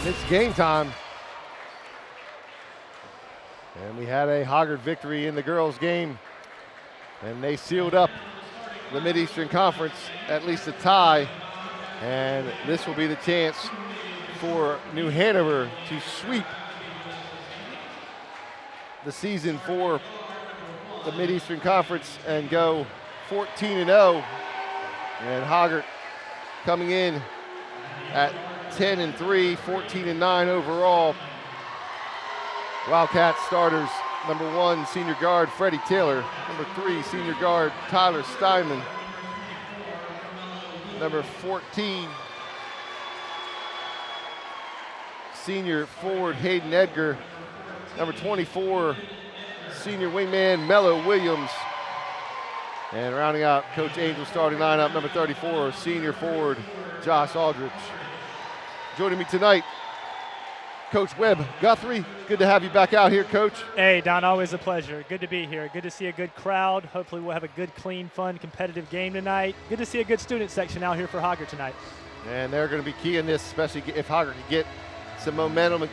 It's game time. And we had a Hoggard victory in the girls' game, and they sealed up the Mid-Eastern Conference, at least a tie. And this will be the chance for New Hanover to sweep the season for the Mid-Eastern Conference and go 14-0. And Hoggard coming in at 10-3, 14-9 overall. Wildcat starters, number 1, senior guard Freddie Taylor. Number 3, senior guard Tyler Steinman. Number 14, senior forward Hayden Edgar. Number 24, senior wingman Mello Williams. And rounding out Coach Angel's starting lineup, number 34, senior forward Josh Aldrich. Joining me tonight, Coach Webb Guthrie. Good to have you back out here, Coach. Hey, Don, always a pleasure. Good to be here. Good to see a good crowd. Hopefully we'll have a good, clean, fun, competitive game tonight. Good to see a good student section out here for Hoggard tonight. And they're going to be key in this, especially if Hoggard can get some momentum and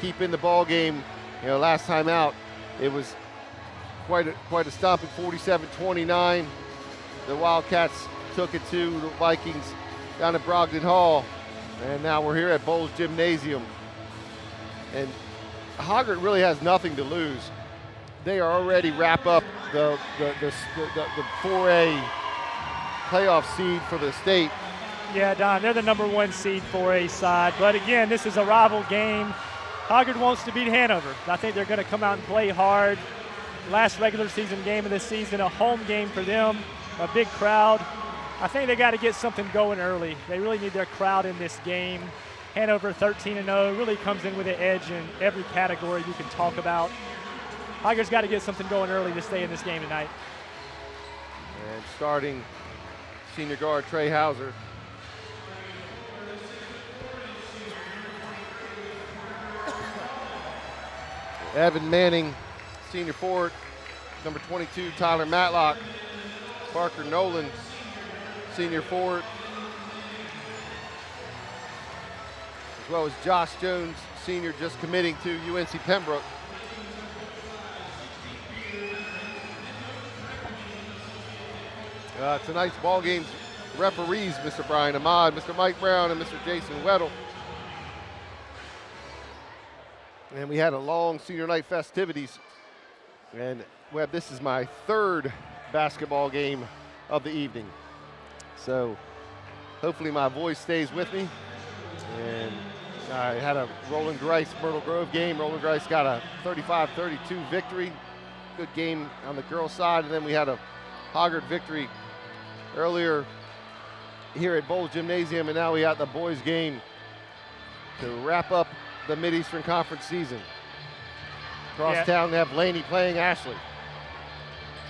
keep in the ball game. You know, last time out, it was quite a stomping 47-29. The Wildcats took it to the Vikings down at Brogdon Hall. And now we're here at Bowles Gymnasium. And Hoggard really has nothing to lose. They are already wrap up the 4A playoff seed for the state. Yeah, Don, they're the number 1 seed 4A side. But again, this is a rival game. Hoggard wants to beat Hanover. I think they're going to come out and play hard. Last regular season game of the season, a home game for them, a big crowd. I think they got to get something going early. They really need their crowd in this game. Hanover 13-0 really comes in with an edge in every category you can talk about. Hoggard's got to get something going early to stay in this game tonight. And starting senior guard Trey Hauser. Evan Manning, senior forward. Number 22, Tyler Matlock. Parker Nolan, senior forward. As well as Josh Jones, senior, just committing to UNC Pembroke. Tonight's ball game's referees, Mr. Brian Ahmad, Mr. Mike Brown, and Mr. Jason Weddle. And we had a long senior night festivities. And Webb, this is my 3rd basketball game of the evening. So hopefully my voice stays with me. And I had a Roland Grice Myrtle Grove game. Roland Grice got a 35-32 victory. Good game on the girls' side. And then we had a Hoggard victory earlier here at Bowles Gymnasium. And now we got the boys' game to wrap up the Mid-Eastern Conference season. Across town, they have Laney playing Ashley.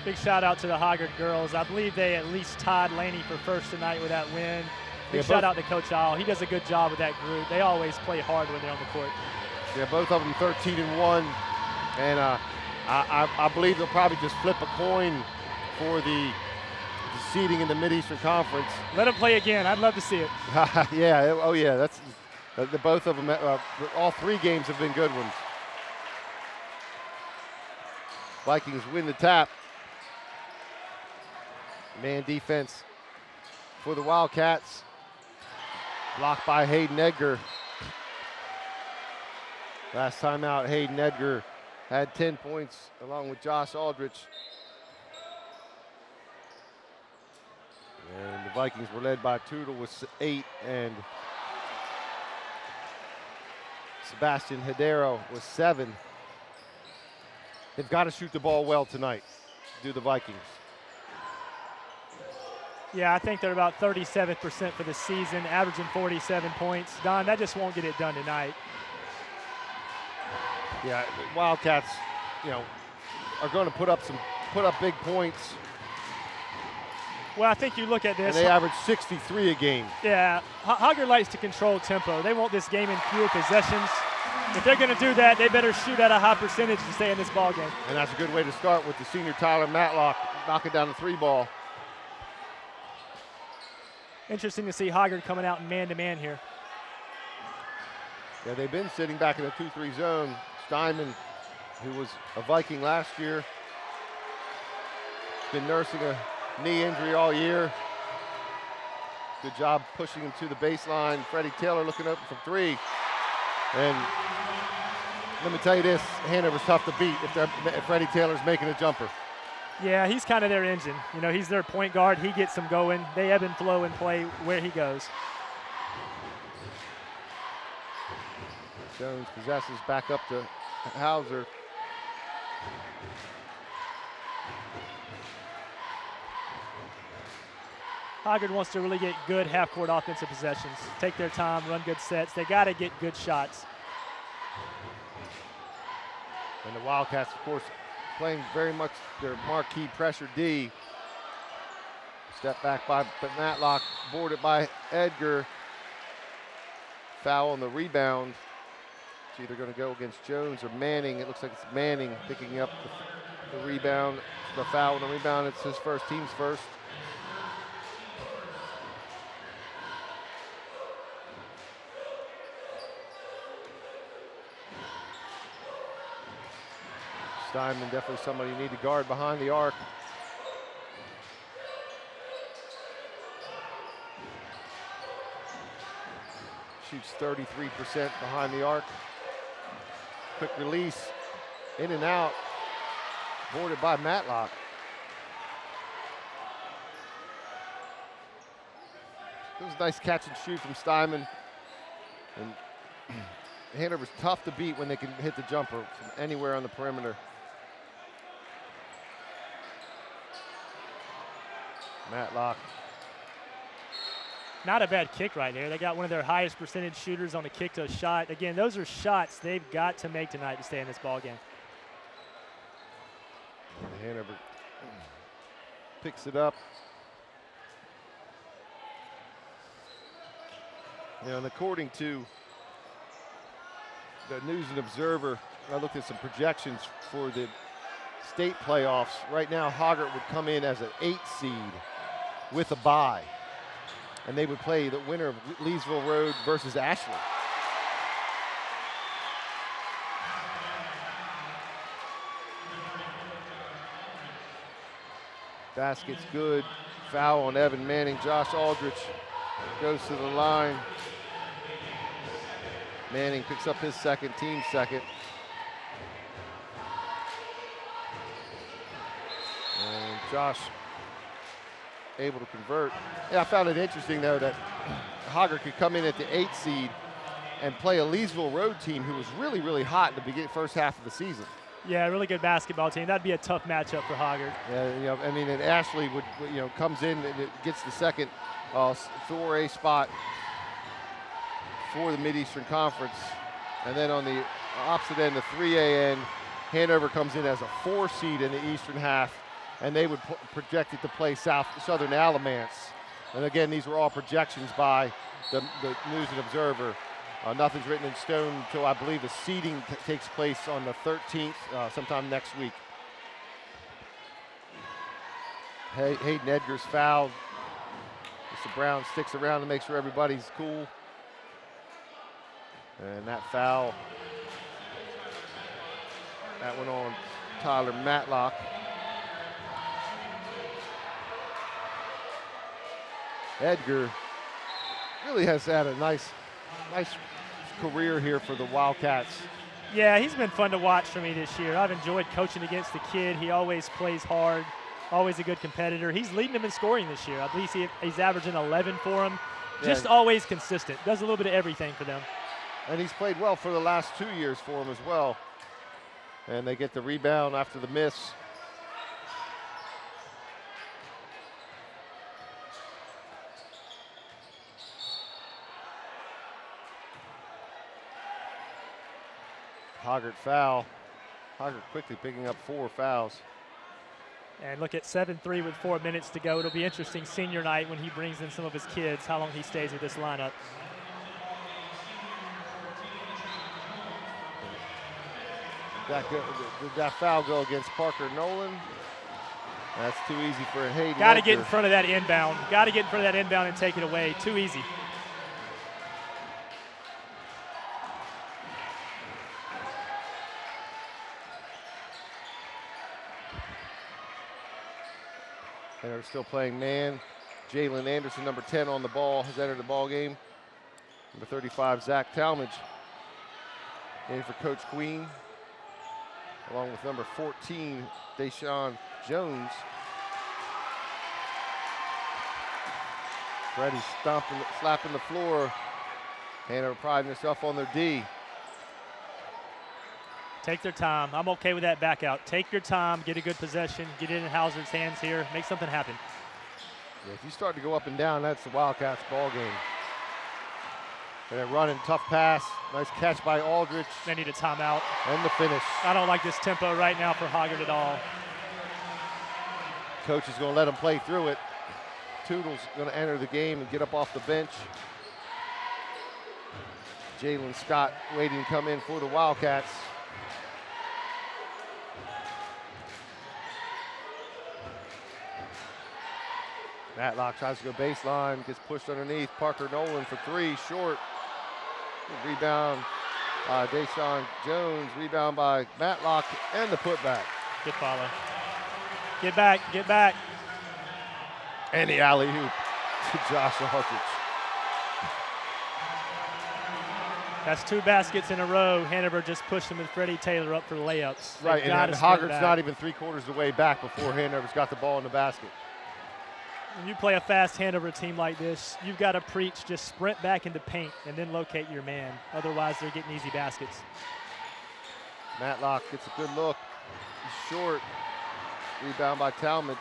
Big shout out to the Hoggard girls. I believe they at least tied Laney for first tonight with that win. Big shout out to Coach Al. He does a good job with that group. They always play hard when they're on the court. Yeah, both of them 13-1. And I believe they'll probably just flip a coin for the seeding in the Mid-Eastern Conference. Let them play again. I'd love to see it. Yeah, oh yeah, that's the both of them. All 3 games have been good ones. Vikings win the tap. Man defense for the Wildcats. Blocked by Hayden Edgar. Last time out, Hayden Edgar had 10 points along with Josh Aldrich. And the Vikings were led by Tootle with 8 and Sebastian Hidero with 7. They've got to shoot the ball well tonight, do the Vikings. Yeah, I think they're about 37% for the season, averaging 47 points. Don, that just won't get it done tonight. Yeah, Wildcats, are going to put up big points. Well, I think you look at this. And they average 63 a game. Yeah, Hoggard likes to control tempo. They want this game in fewer possessions. If they're going to do that, they better shoot at a high percentage to stay in this ball game. And that's a good way to start with the senior Tyler Matlock knocking down the 3 ball. Interesting to see Hoggard coming out man-to-man here. Yeah, they've been sitting back in the 2-3 zone. Steinman, who was a Viking last year, been nursing a knee injury all year. Good job pushing him to the baseline. Freddie Taylor looking open from three. And let me tell you this, Hanover's tough to beat if Freddie Taylor's making a jumper. Yeah, he's kind of their engine. You know, he's their point guard. He gets them going. They ebb and flow and play where he goes. Jones possesses back up to Hauser. Hoggard wants to really get good half-court offensive possessions. Take their time, run good sets. They got to get good shots. And the Wildcats, of course, playing very much their marquee pressure D. Step back by Matlock, boarded by Edgar. Foul on the rebound. It's either going to go against Jones or Manning. It looks like it's Manning picking up the rebound. The foul on the rebound, it's his first, team's first. Steinman, definitely somebody you need to guard behind the arc. Shoots 33% behind the arc. Quick release, in and out, boarded by Matlock. It was a nice catch and shoot from Steinman. And Hanover's tough to beat when they can hit the jumper from anywhere on the perimeter. Matlock. Not a bad kick right there. They got one of their highest percentage shooters on the kick to a shot. Again, those are shots they've got to make tonight to stay in this ball game. Hanover picks it up. You know, and according to the News and Observer, I looked at some projections for the state playoffs. Right now, Hoggard would come in as an 8 seed with a bye, and they would play the winner of Leesville Road versus Ashley. Basket's good. Foul on Evan Manning. Josh Aldrich goes to the line. Manning picks up his second, team second. And Josh able to convert. Yeah, I found it interesting, though, that Hoggard could come in at the 8 seed and play a Leesville Road team who was really, really hot in the first half of the season. Yeah, really good basketball team. That'd be a tough matchup for Hoggard. Yeah, you know, I mean, and Ashley would, you know, comes in and it gets the second 4A spot for the Mid-Eastern Conference. And then on the opposite end, the 3A end, Hanover comes in as a 4 seed in the Eastern half, and they would project it to play Southern Alamance. And again, these were all projections by the News and Observer. Nothing's written in stone until I believe the seeding takes place on the 13th, sometime next week. Hayden Edgar's fouled. Mr. Brown sticks around to make sure everybody's cool. And that foul, that went on Tyler Matlock. Edgar really has had a nice career here for the Wildcats. Yeah, he's been fun to watch for me this year. I've enjoyed coaching against the kid. He always plays hard, always a good competitor. He's leading them in scoring this year. I believe he's averaging 11 for them. Just always consistent. Does a little bit of everything for them. And he's played well for the last 2 years for them as well. And they get the rebound after the miss. Hoggard foul. Hoggard quickly picking up 4 fouls. And look at 7-3 with 4 minutes to go. It'll be interesting senior night when he brings in some of his kids, how long he stays with this lineup. Did that foul go against Parker Nolan? That's too easy for Hayden. Got to get in front of that inbound. Got to get in front of that inbound and take it away. Too easy. And they're still playing man. Jalen Anderson, number 10 on the ball, has entered the ball game. Number 35, Zach Talmadge, in for Coach Queen, along with number 14, Deshaun Jones. Freddie slapping the floor. Hanover priding herself on their D. Take their time. I'm okay with that back out. Take your time, get a good possession, get it in Hauser's hands here, make something happen. Yeah, if you start to go up and down, that's the Wildcats ball game. And they're running, tough pass, nice catch by Aldrich. They need a timeout. And the finish. I don't like this tempo right now for Hoggard at all. Coach is going to let them play through it. Toodle's going to enter the game and get up off the bench. Jalen Scott waiting to come in for the Wildcats. Matlock tries to go baseline, gets pushed underneath. Parker Nolan for three, short. Rebound by Deshaun Jones, rebound by Matlock, and the putback. Good follow. Get back, get back. And the alley-oop to Josh Aldrich. That's 2 baskets in a row. Hanover just pushed him and Freddie Taylor up for the layups. Right, and Hoggard's not even 3/4 of the way back before Hanover's got the ball in the basket. When you play a fast Hanover team like this, you've got to preach just sprint back into paint and then locate your man. Otherwise, they're getting easy baskets. Matlock gets a good look. He's short. Rebound by Talmadge.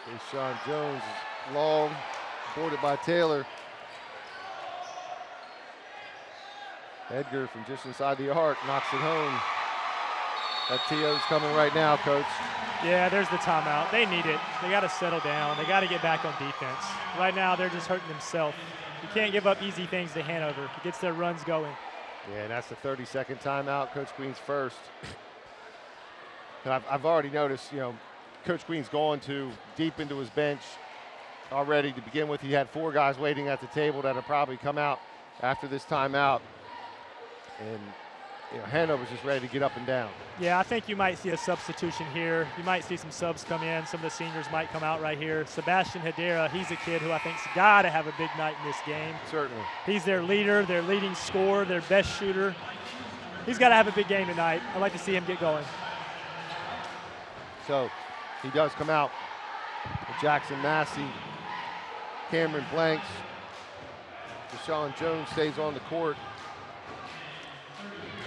Deshaun Jones is long, boarded by Taylor. Edgar from just inside the arc knocks it home. That TO's coming right now, Coach. Yeah, there's the timeout. They need it. They got to settle down. They got to get back on defense. Right now, they're just hurting themselves. You can't give up easy things to Hanover. It gets their runs going. Yeah, and that's the 30-second timeout. Coach Queen's first. And I've already noticed, you know, Coach Queen's going to deep into his bench already. To begin with, he had 4 guys waiting at the table that'll probably come out after this timeout. And you know, Hanover's just ready to get up and down. Yeah, I think you might see a substitution here. You might see some subs come in. Some of the seniors might come out right here. Sebastian Hedera, he's a kid who I think's got to have a big night in this game. Certainly. He's their leader, their leading scorer, their best shooter. He's got to have a big game tonight. I'd like to see him get going. So he does come out. Jackson Massey, Cameron Blanks, Deshaun Jones stays on the court.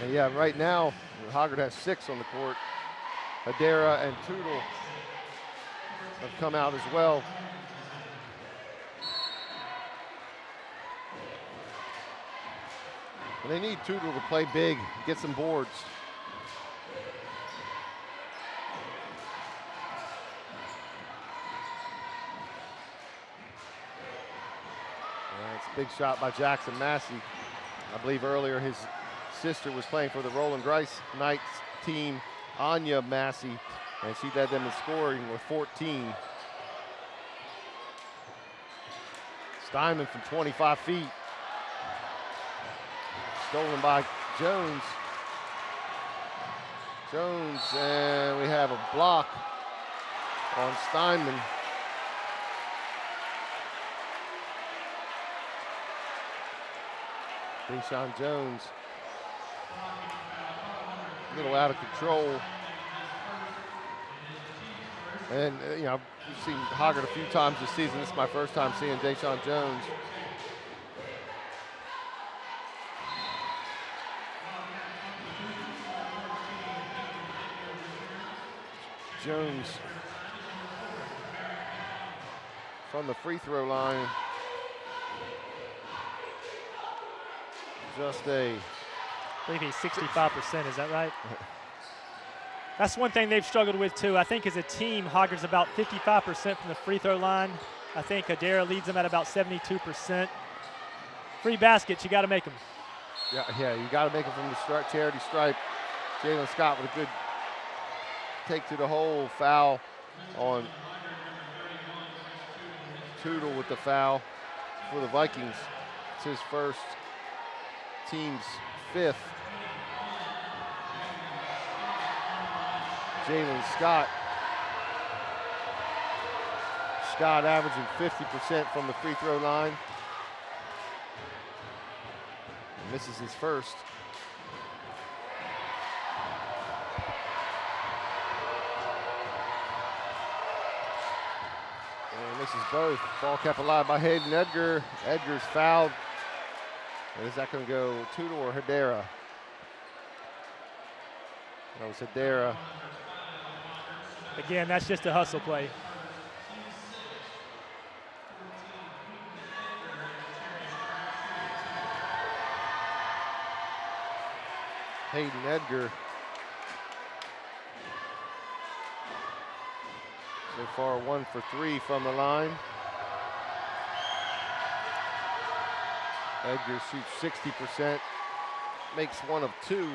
And yeah, right now, Hoggard has 6 on the court. Hedera and Tootle have come out as well. And they need Tootle to play big, get some boards. It's a big shot by Jackson Massey. I believe earlier his sister was playing for the Roland Grice Knights team, Anya Massey, and she led them in scoring with 14. Steinman from 25 feet. Stolen by Jones. Jones, and we have a block on Steinman. Deshaun Jones, a little out of control. And, you know, I've seen Hoggard a few times this season. This is my first time seeing Deshaun Jones. Jones from the free throw line. Just a... I believe he's 65%, is that right? That's one thing they've struggled with too. I think as a team, Hoggard's about 55% from the free throw line. I think Hedera leads them at about 72%. Free baskets, you got to make them. Yeah, you got to make them from the charity stripe. Jalen Scott with a good take to the hole, foul on Tootle with the foul for the Vikings. It's his first team's 5th. Jalen Scott. Scott averaging 50% from the free throw line. And this is his first. And this is both. Ball kept alive by Hayden Edgar. Edgar's fouled. And is that going to go Tootle or Hedera? That was Hedera. Again, that's just a hustle play. Hayden Edgar. So far 1 for 3 from the line. Edgar shoots 60%, makes 1 of 2.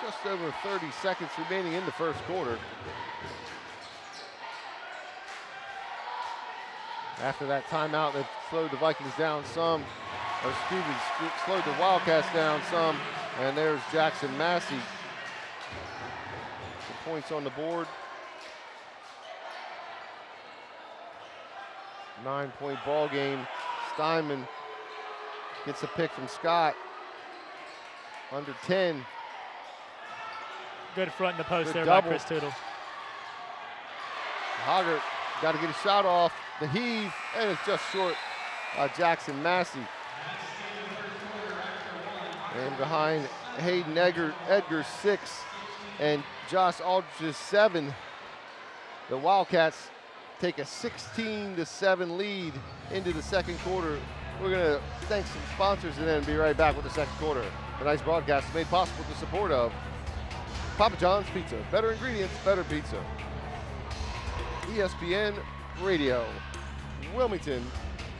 Just over 30 seconds remaining in the first quarter. After that timeout, they've slowed the Vikings down some, or slowed the Wildcats down some, and there's Jackson Massey. The points on the board. 9-point ball game. Steinman gets a pick from Scott. Under 10. Good front in the post there double by Chris Tootle. Hoggard got to get a shot off. The heave, and it's just short. Jackson Massey. And behind Hayden Edgar's 6 and Josh Aldridge's 7, the Wildcats take a 16-7 lead into the second quarter. We're going to thank some sponsors and then be right back with the second quarter. Tonight's broadcast is made possible with the support of Papa John's Pizza. Better ingredients, better pizza. ESPN Radio. Wilmington,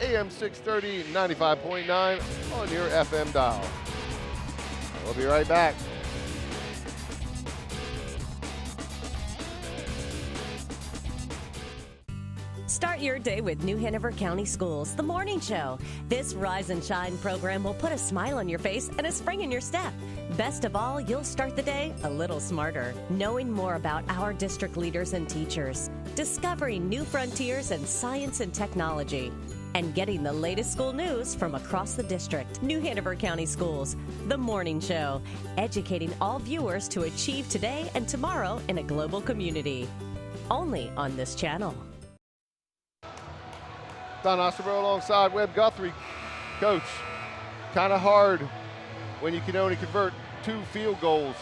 AM 630, 95.9 on your FM dial. We'll be right back. Start your day with New Hanover County Schools, the morning show. This Rise and Shine program will put a smile on your face and a spring in your step. Best of all, you'll start the day a little smarter, knowing more about our district leaders and teachers, discovering new frontiers in science and technology, and getting the latest school news from across the district. New Hanover County Schools, the morning show, educating all viewers to achieve today and tomorrow in a global community. Only on this channel. Don Osterborough alongside Webb Guthrie. Coach, kind of hard when you can only convert 2 field goals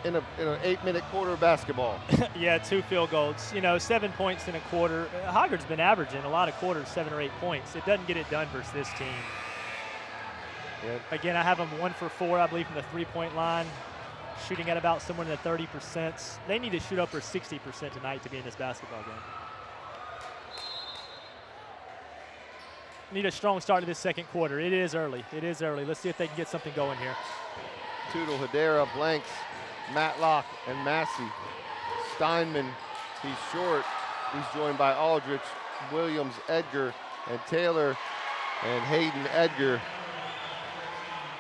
in an 8-minute quarter of basketball. Yeah, 2 field goals. 7 points in a quarter. Hoggard's been averaging a lot of quarters, 7 or 8 points. It doesn't get it done versus this team. Yeah. Again, I have them 1 for 4, I believe, from the 3-point line, shooting at about somewhere in the 30%. They need to shoot up for 60% tonight to be in this basketball game. Need a strong start to this second quarter. It is early. It is early. Let's see if they can get something going here. Tootle, Hedera, Blanks, Matlock, and Massey. Steinman, he's short. He's joined by Aldrich, Williams, Edgar, and Taylor. And Hayden Edgar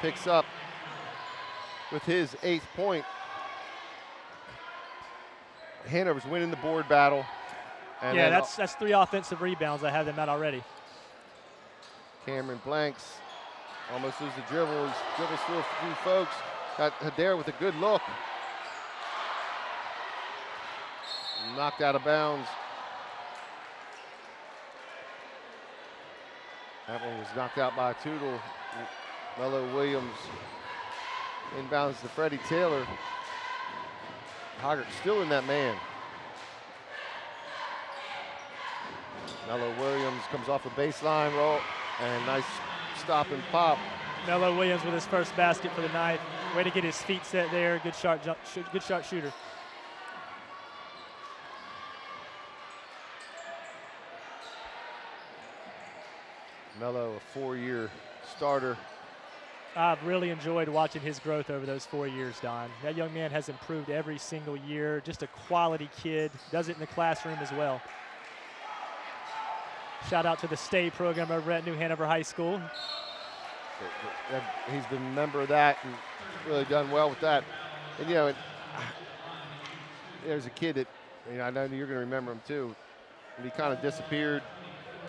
picks up with his 8th point. Hanover's winning the board battle. And yeah, that's 3 offensive rebounds. I have them out already. Cameron Blanks almost loses the dribble. He dribbles through a few folks. Got Hedera with a good look. Knocked out of bounds. That one was knocked out by Tootle. Mello Williams inbounds to Freddie Taylor. Hoggard still in that man. Mello Williams comes off a baseline roll. And nice stop and pop. Mello Williams with his first basket for the night. Way to get his feet set there. Good shot shooter. Mello, a 4-year starter. I've really enjoyed watching his growth over those 4 years, Don. That young man has improved every single year. Just a quality kid. Does it in the classroom as well. Shout out to the Stay program over at New Hanover High School. He's been a member of that and really done well with that. And, you know, there's a kid that, you know, I know you're going to remember him too. And he kind of disappeared.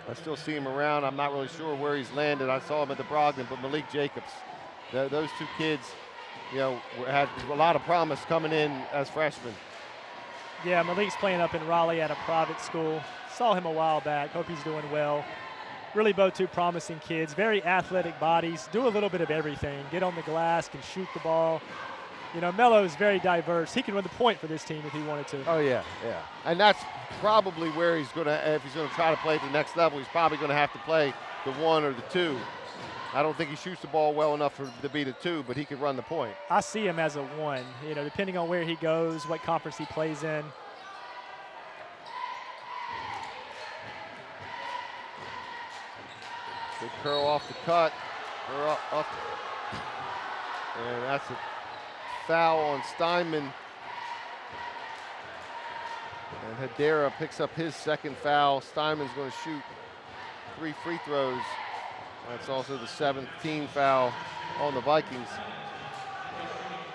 I still see him around. I'm not really sure where he's landed. I saw him at the Brogdon, but Malik Jacobs. Those two kids, you know, had a lot of promise coming in as freshmen. Yeah, Malik's playing up in Raleigh at a private school. Saw him a while back. Hope he's doing well. Really both two promising kids. Very athletic bodies. Do a little bit of everything. Get on the glass, can shoot the ball. You know, Melo is very diverse. He can run the point for this team if he wanted to. Oh, yeah, yeah. And that's probably where he's going to, if he's going to try to play at the next level, he's probably going to have to play the 1 or the 2. I don't think he shoots the ball well enough to be the 2, but he can run the point. I see him as a 1, you know, depending on where he goes, what conference he plays in. Good curl off the cut. And that's a foul on Steinman. And Hedera picks up his second foul. Steinman's going to shoot 3 free throws. That's also the 7th team foul on the Vikings.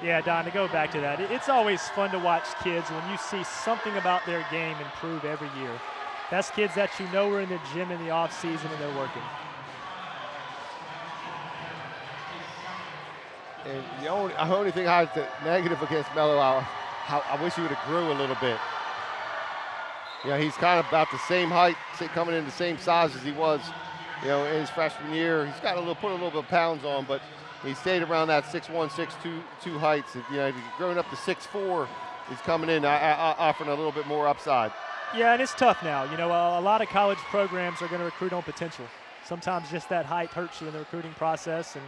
Yeah, Don, to go back to that, it's always fun to watch kids when you see something about their game improve every year. That's kids that you know are in the gym in the off season and they're working. And the only thing I had to negative against Melo, I wish he would have grew a little bit. Yeah, he's kind of about the same height, coming in the same size as he was, you know, in his freshman year. He's got put a little bit of pounds on, but he stayed around that 6'1", 6'2" heights. You know, growing up to 6'4", he's coming in offering a little bit more upside. Yeah, and it's tough now. You know, a lot of college programs are going to recruit on potential. Sometimes just that height hurts you in the recruiting process. And,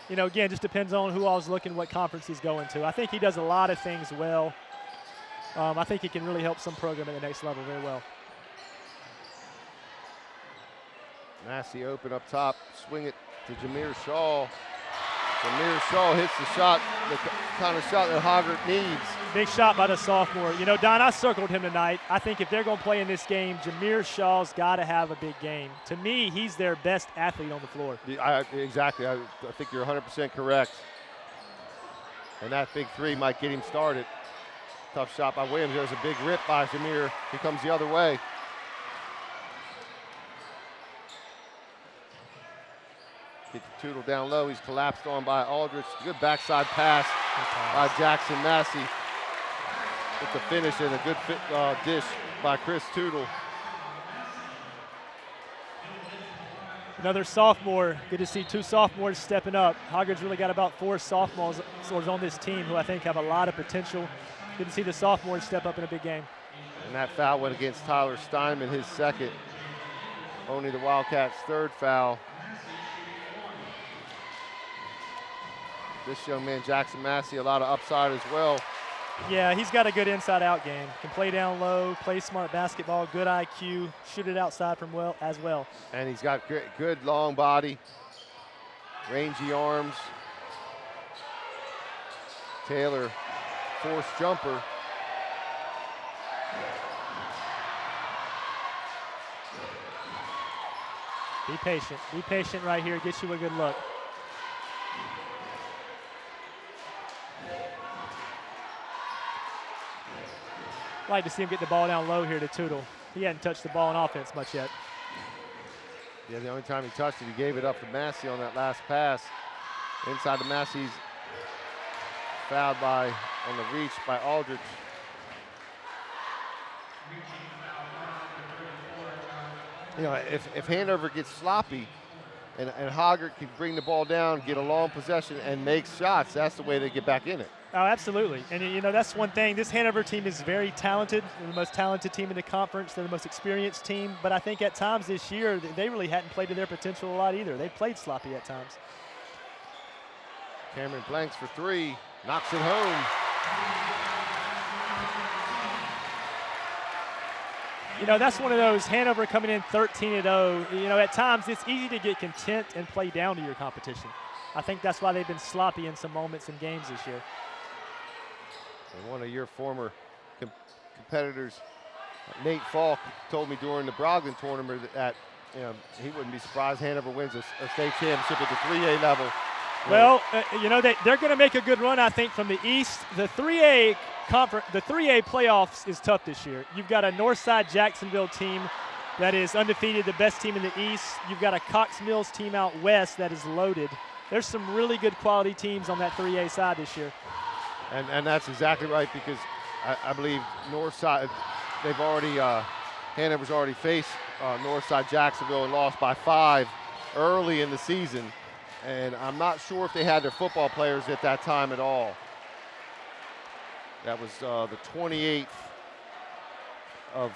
you know, again, just depends on who all's looking, what conference he's going to. I think he does a lot of things well. I think he can really help some program at the next level very well. Massey open up top, swing it to Jameer Shaw. Jameer Shaw hits the shot, the kind of shot that Hoggard needs. Big shot by the sophomore. You know, Don, I circled him tonight. I think if they're going to play in this game, Jameer Shaw's got to have a big game. To me, he's their best athlete on the floor. Exactly. I think you're 100% correct. And that big 3 might get him started. Tough shot by Williams. There's a big rip by Jameer. He comes the other way. Get the Tootle down low. He's collapsed on by Aldridge. Good backside pass by Jackson Massey. With the finish and a good dish by Chris Tootle. Another sophomore. Good to see 2 sophomores stepping up. Hoggard's really got about 4 sophomores on this team who I think have a lot of potential. Good to see the sophomores step up in a big game. And that foul went against Tyler Steinman, his second. Only the Wildcats' 3rd foul. This young man, Jackson Massey, a lot of upside as well. Yeah, he's got a good inside-out game. Can play down low, play smart basketball, good IQ, shoot it outside from as well. And he's got good long body, rangy arms. Taylor, forced jumper. Be patient. Be patient right here. Get you a good look. Like to see him get the ball down low here to Tootle. He hadn't touched the ball in offense much yet. Yeah, the only time he touched it, he gave it up to Massey on that last pass. Inside to Massey's fouled on the reach by Aldridge. You know, if Hanover gets sloppy and Hoggard can bring the ball down, get a long possession, and make shots, that's the way they get back in it. Oh, absolutely. And, you know, that's one thing. This Hanover team is very talented. They're the most talented team in the conference. They're the most experienced team. But I think at times this year, they really hadn't played to their potential a lot either. They played sloppy at times. Cameron blanks for 3, knocks it home. You know, that's one of those, Hanover coming in 13-0. You know, at times it's easy to get content and play down to your competition. I think that's why they've been sloppy in some moments in games this year. And one of your former competitors, Nate Falk, told me during the Brogdon tournament that you know, he wouldn't be surprised Hanover wins a state championship at the 3A level. Well, you know, they're going to make a good run, I think, from the East. The 3A playoffs is tough this year. You've got a Northside Jacksonville team that is undefeated, the best team in the East. You've got a Cox Mills team out west that is loaded. There's some really good quality teams on that 3A side this year. And that's exactly right, because I believe Northside, they've already, Hanover's already faced Northside Jacksonville and lost by 5 early in the season. And I'm not sure if they had their football players at that time at all. That was the 28th of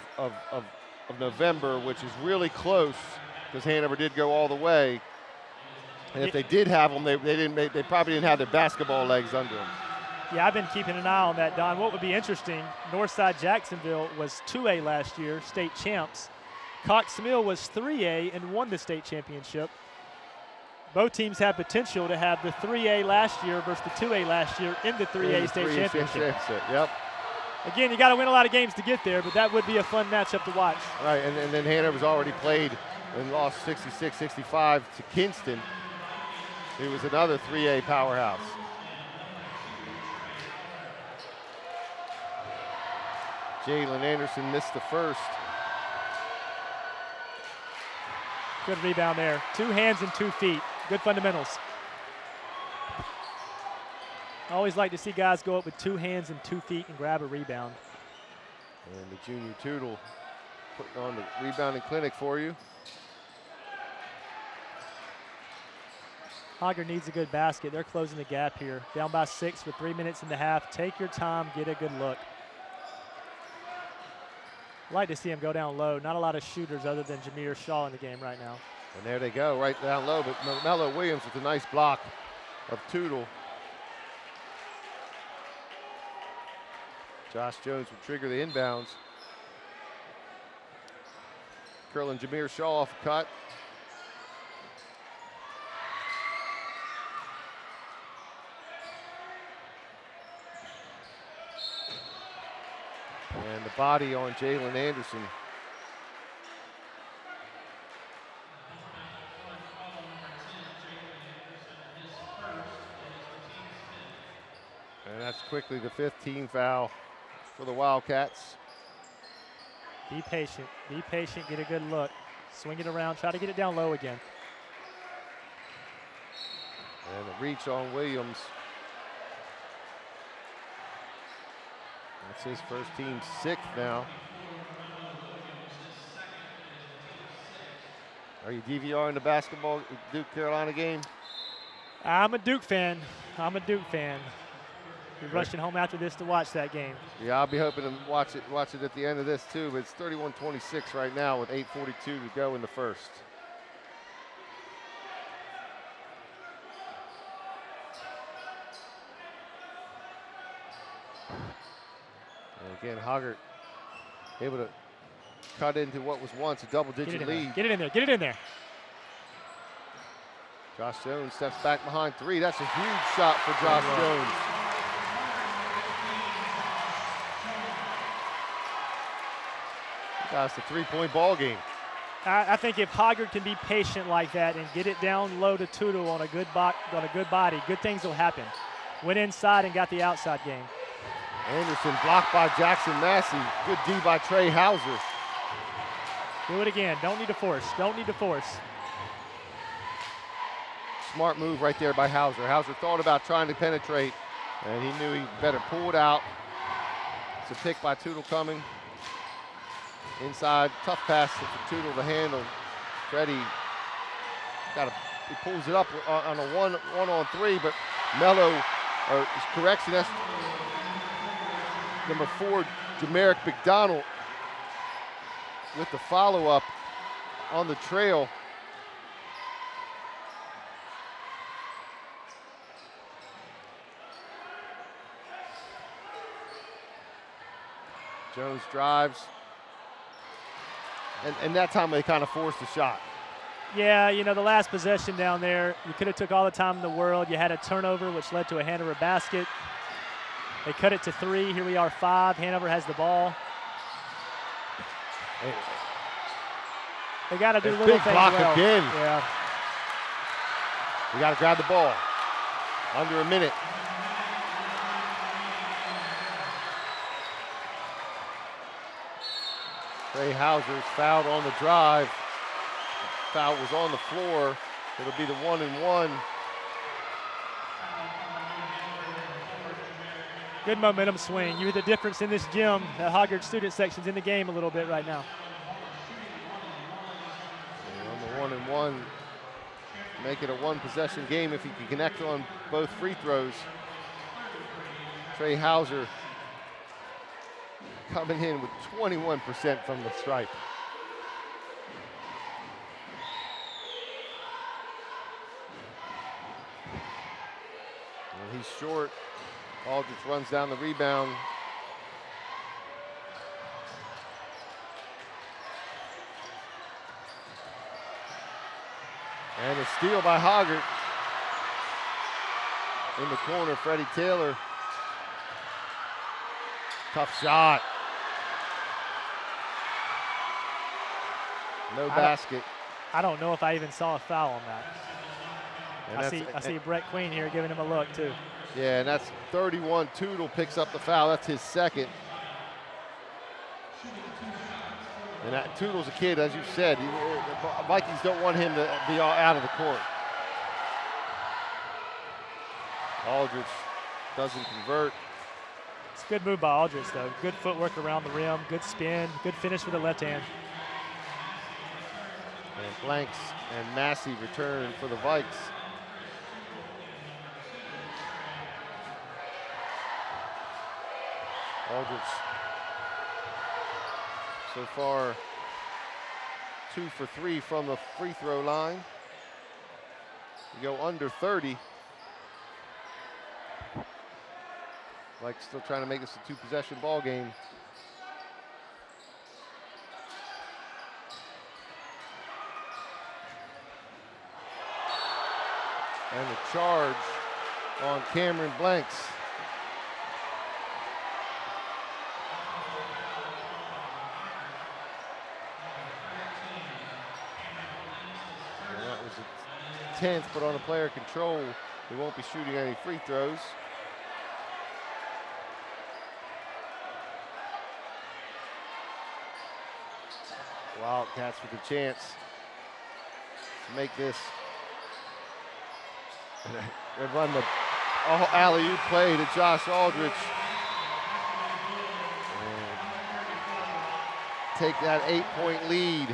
November, which is really close, because Hanover did go all the way. And if they did have them, they probably didn't have their basketball legs under them. Yeah, I've been keeping an eye on that, Don. What would be interesting, Northside Jacksonville was 2A last year, state champs. Cox Mill was 3A and won the state championship. Both teams have potential to have the 3A last year versus the 2A last year in the 3A state championship. Yep. Again, you got to win a lot of games to get there, but that would be a fun matchup to watch. Right, and then Hanover's already played and lost 66-65 to Kinston, who was another 3A powerhouse. Jalen Anderson missed the first. Good rebound there. 2 hands and 2 feet. Good fundamentals. I always like to see guys go up with 2 hands and 2 feet and grab a rebound. And the junior Tootle putting on the rebounding clinic for you. Hoggard needs a good basket. They're closing the gap here. Down by 6 with 3 minutes and a half. Take your time, get a good look. I'd like to see him go down low. Not a lot of shooters other than Jameer Shaw in the game right now. And there they go, right down low. But Mello Williams with a nice block of Tootle. Josh Jones would trigger the inbounds. Curling Jameer Shaw off a cut. And the body on Jalen Anderson. And that's quickly the 5th team foul for the Wildcats. Be patient, get a good look. Swing it around, try to get it down low again. And a reach on Williams. That's his first team 6th now. Are you DVRing the basketball Duke-Carolina game? I'm a Duke fan. We're rushing home after this to watch that game. Yeah, I'll be hoping to watch it at the end of this too, but it's 31-26 right now with 8:42 to go in the first. And again, Hoggard able to cut into what was once a double-digit lead. Get it in there. Josh Jones steps back behind 3. That's a huge shot for Josh Jones. That's a 3-point ball game. I think if Hoggard can be patient like that and get it down low to Tootle on a good body, good things will happen. Went inside and got the outside game. Anderson blocked by Jackson Massey. Good D by Trey Hauser. Do it again. Don't need to force. Smart move right there by Hauser. Hauser thought about trying to penetrate, and he knew he better pull it out. It's a pick by Tootle coming. Inside, tough pass for Tootle to handle. Freddie he pulls it up on a one-on-3, but Mello, correction, that's number 4, Jamarick McDonald with the follow-up on the trail. Jones drives. And that time they kind of forced the shot. Yeah, you know, the last possession down there, you could have took all the time in the world. You had a turnover, which led to a Hanover basket. They cut it to 3. Here we are 5. Hanover has the ball. They got to do little big things block well. again. Yeah. We got to grab the ball. Under a minute. Trey Hauser's fouled on the drive. Foul was on the floor. It'll be the 1-and-1. Good momentum swing. You hear the difference in this gym. The Hoggard student section's in the game a little bit right now. And on the 1-and-1, make it a one-possession game if he can connect on both free throws. Trey Hauser coming in with 21% from the stripe. And he's short. Aldridge runs down the rebound. And a steal by Hoggard. In the corner, Freddie Taylor. Tough shot. No basket. I don't know if I even saw a foul on that. And I see Brett Queen here giving him a look too. Yeah, and that's 31. Tootle picks up the foul. That's his second. And Tootle's a kid, as you said. The Vikings don't want him to be out of the court. Aldridge doesn't convert. It's a good move by Aldridge, though. Good footwork around the rim, good spin, good finish with the left hand. And Blanks and Massey return for the Vikes. Aldridge so far 2 for 3 from the free throw line. You go under 30. Like still trying to make this a 2-possession ball game. And the charge on Cameron Blanks. And that was a 10th, but on a player control, he won't be shooting any free throws. Wildcats with a chance to make this and run the alley-oop play to Josh Aldridge. And take that 8-point lead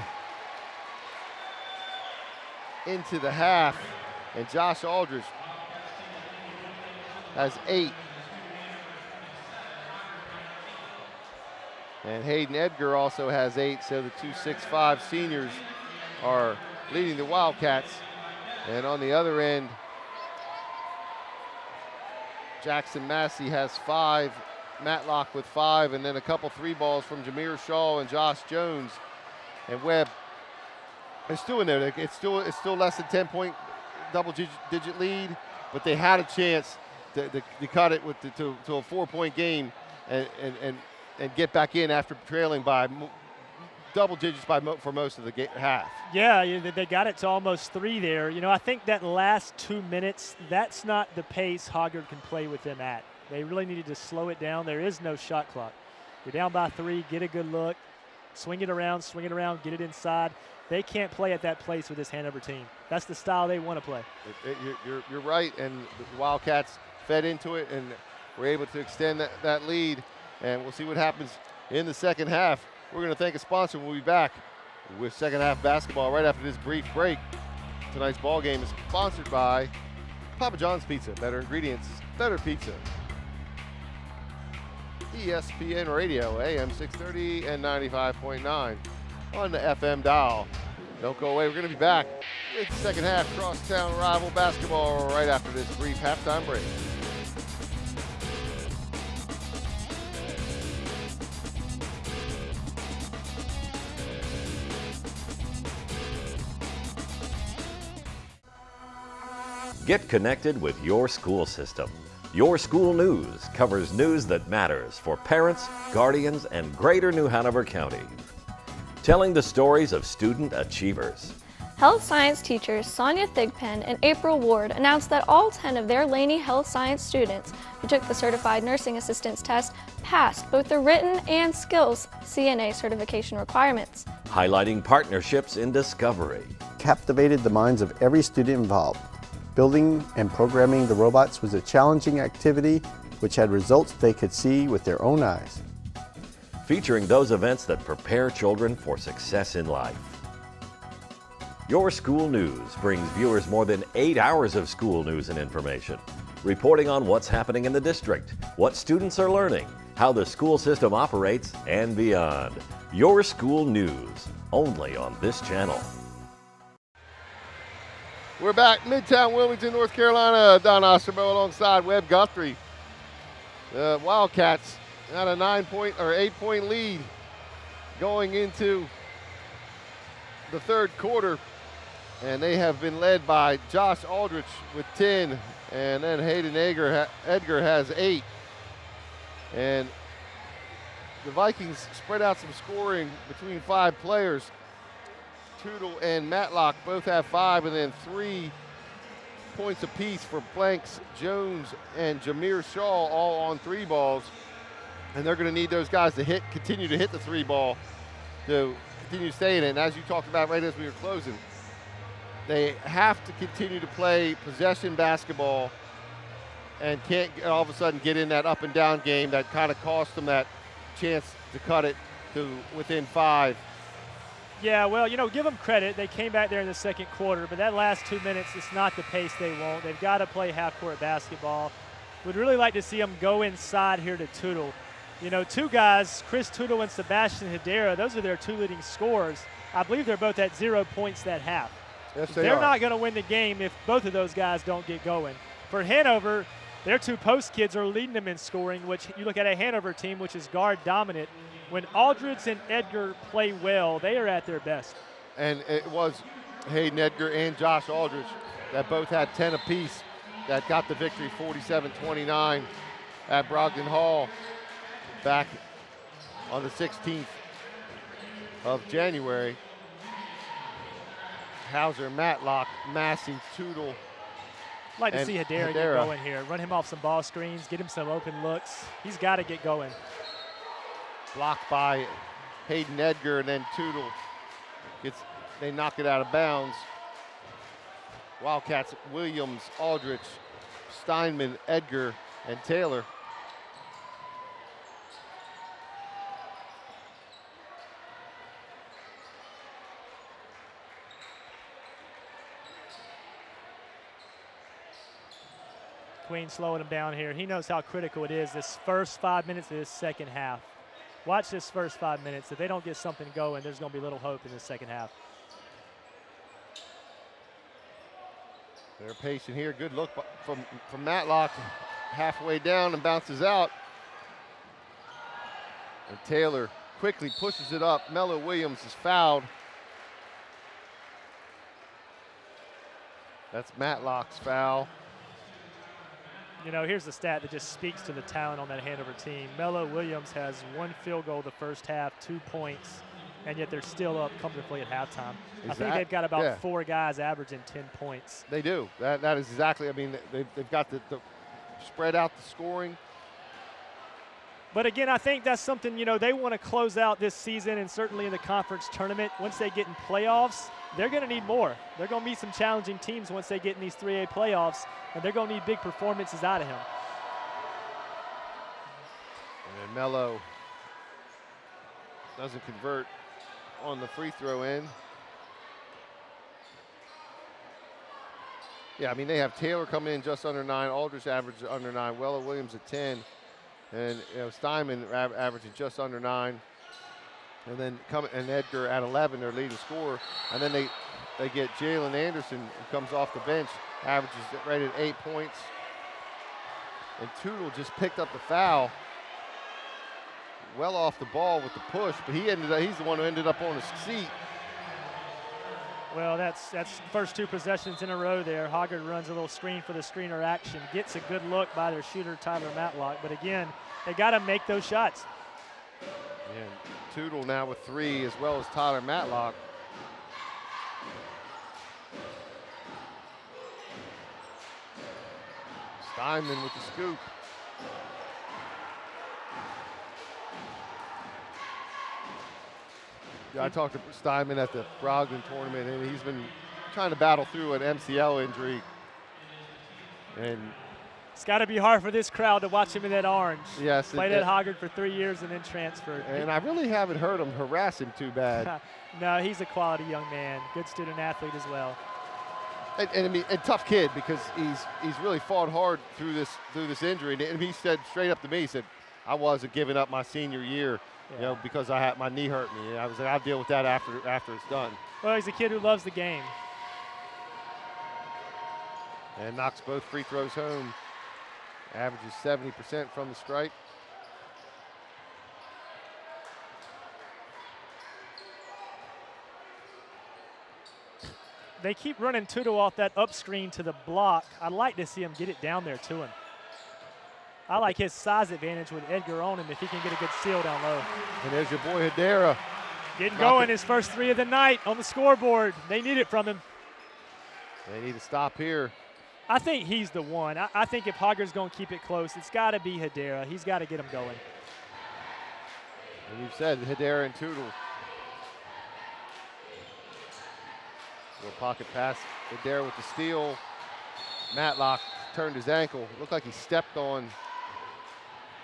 into the half. And Josh Aldridge has 8. And Hayden Edgar also has 8, so the 2 6'5" seniors are leading the Wildcats. And on the other end, Jackson Massey has 5, Matlock with 5, and then a couple 3 balls from Jameer Shaw and Josh Jones. And Webb is still in there. It's still less than 10-point double-digit lead, but they had a chance to cut it to a 4-point game and get back in after trailing by double digits for most of the half. Yeah, they got it to almost 3 there. You know, I think that last 2 minutes, that's not the pace Hoggard can play with them at. They really needed to slow it down. There is no shot clock. You're down by 3, get a good look, swing it around, get it inside. They can't play at that pace with this Hanover team. That's the style they want to play. You're right, and the Wildcats fed into it and were able to extend that lead. And we'll see what happens in the second half. We're going to thank a sponsor. We'll be back with second half basketball right after this brief break. Tonight's ball game is sponsored by Papa John's Pizza. Better ingredients, better pizza. ESPN Radio, AM 630 and 95.9 on the FM dial. Don't go away. We're going to be back with the second half crosstown rival basketball right after this brief halftime break. Get connected with your school system. Your School News covers news that matters for parents, guardians, and greater New Hanover County. telling the stories of student achievers. Health science teachers Sonia Thigpen and April Ward announced that all 10 of their Laney Health Science students who took the Certified Nursing Assistance test passed both the written and skills CNA certification requirements. Highlighting partnerships in discovery. Captivated the minds of every student involved. Building and programming the robots was a challenging activity which had results they could see with their own eyes. Featuring those events that prepare children for success in life. Your School News brings viewers more than 8 hours of school news and information, reporting on what's happening in the district, what students are learning, how the school system operates, and beyond. Your School News, only on this channel. We're back, Midtown Wilmington, North Carolina. Don Ostermo alongside Webb Guthrie. The Wildcats had a 8-point lead going into the third quarter, and they have been led by Josh Aldrich with 10, and then Hayden Edgar has 8. And the Vikings spread out some scoring between 5 players. Tootle and Matlock both have 5, and then 3 points apiece for Blanks, Jones, and Jameer Shaw, all on 3 balls. And they're going to need those guys to continue to hit the 3 ball to continue staying in. And as you talked about right as we were closing, they have to continue to play possession basketball and can't all of a sudden get in that up and down game that kind of cost them that chance to cut it to within 5. Yeah, well, give them credit. They came back there in the second quarter, but that last 2 minutes is not the pace they want. They've got to play half-court basketball. Would really like to see them go inside here to Tootle. 2 guys, Chris Tootle and Sebastian Hedera, those are their 2 leading scorers. I believe they're both at 0 points that half. Yes, They're not going to win the game if both of those guys don't get going. For Hanover, their 2 post kids are leading them in scoring, which you look at a Hanover team, which is guard dominant. When Aldridge and Edgar play well, they are at their best. And it was Hayden Edgar and Josh Aldridge that both had 10 apiece that got the victory 47-29 at Brogdon Hall back on the 16th of January. Hauser, Matlock, Massey, Tootle. I'd like to see Hedera get going here. Run him off some ball screens, get him some open looks. He's got to get going. Blocked by Hayden Edgar, and then Tootle they knock it out of bounds. Wildcats, Williams, Aldrich, Steinman, Edgar, and Taylor. Queen slowing him down here. He knows how critical it is this first 5 minutes of this second half. Watch this first 5 minutes. If they don't get something going, there's going to be little hope in the second half. They're patient here. Good look from Matlock. Halfway down and bounces out. And Taylor quickly pushes it up. Mello Williams is fouled. That's Matlock's foul. Here's the stat that just speaks to the talent on that Hanover team. Mello Williams has 1 field goal the first half, 2 points, and yet they're still up comfortably at halftime. I think they've got about 4 guys averaging 10 points. They do. That is exactly, they've got the spread out the scoring. But again, I think that's something, they want to close out this season and certainly in the conference tournament. Once they get in playoffs, they're going to need more. They're going to meet some challenging teams once they get in these 3A playoffs, and they're going to need big performances out of him. And then Mello doesn't convert on the free throw end. Yeah, they have Taylor coming in just under 9, Aldridge average under 9, Weller Williams at 10, and Steinman averaging just under 9. And then and Edgar at 11, their leading scorer. And then they get Jalen Anderson, who comes off the bench, averages right at 8 points. And Tootle just picked up the foul, well off the ball with the push, but he's the one who ended up on his seat. Well, that's first 2 possessions in a row there. Hoggard runs a little screen for the screener action, gets a good look by their shooter, Tyler Matlock. But again, they got to make those shots. And Tootle now with 3, as well as Tyler Matlock. Steinman with the scoop. Yeah, I talked to Steinman at the Brogdon tournament, and he's been trying to battle through an MCL injury. And it's got to be hard for this crowd to watch him in that orange. yes, Played at Hoggard for 3 years and then transferred. And I really haven't heard him harass him too bad. No, he's a quality young man. Good student athlete as well. And I mean, a tough kid, because he's really fought hard through this injury. And he said straight up to me, he said, I wasn't giving up my senior year, you know, because my knee hurt me. I was like, I'll deal with that after it's done. Well, he's a kid who loves the game. And knocks both free throws home. Averages 70% from the stripe. They keep running Tootle off that up screen to the block. I'd like to see him get it down there to him. I like his size advantage with Edgar on him if he can get a good steal down low. And there's your boy Hedera. Getting going, his first 3 of the night on the scoreboard. They need it from him. They need to stop here. I think he's the one. I think if Hoggard's going to keep it close, it's got to be Hedera. He's got to get him going. And you've said Hedera and Tootle. Little pocket pass. Hedera with the steal. Matlock turned his ankle. Looked like he stepped on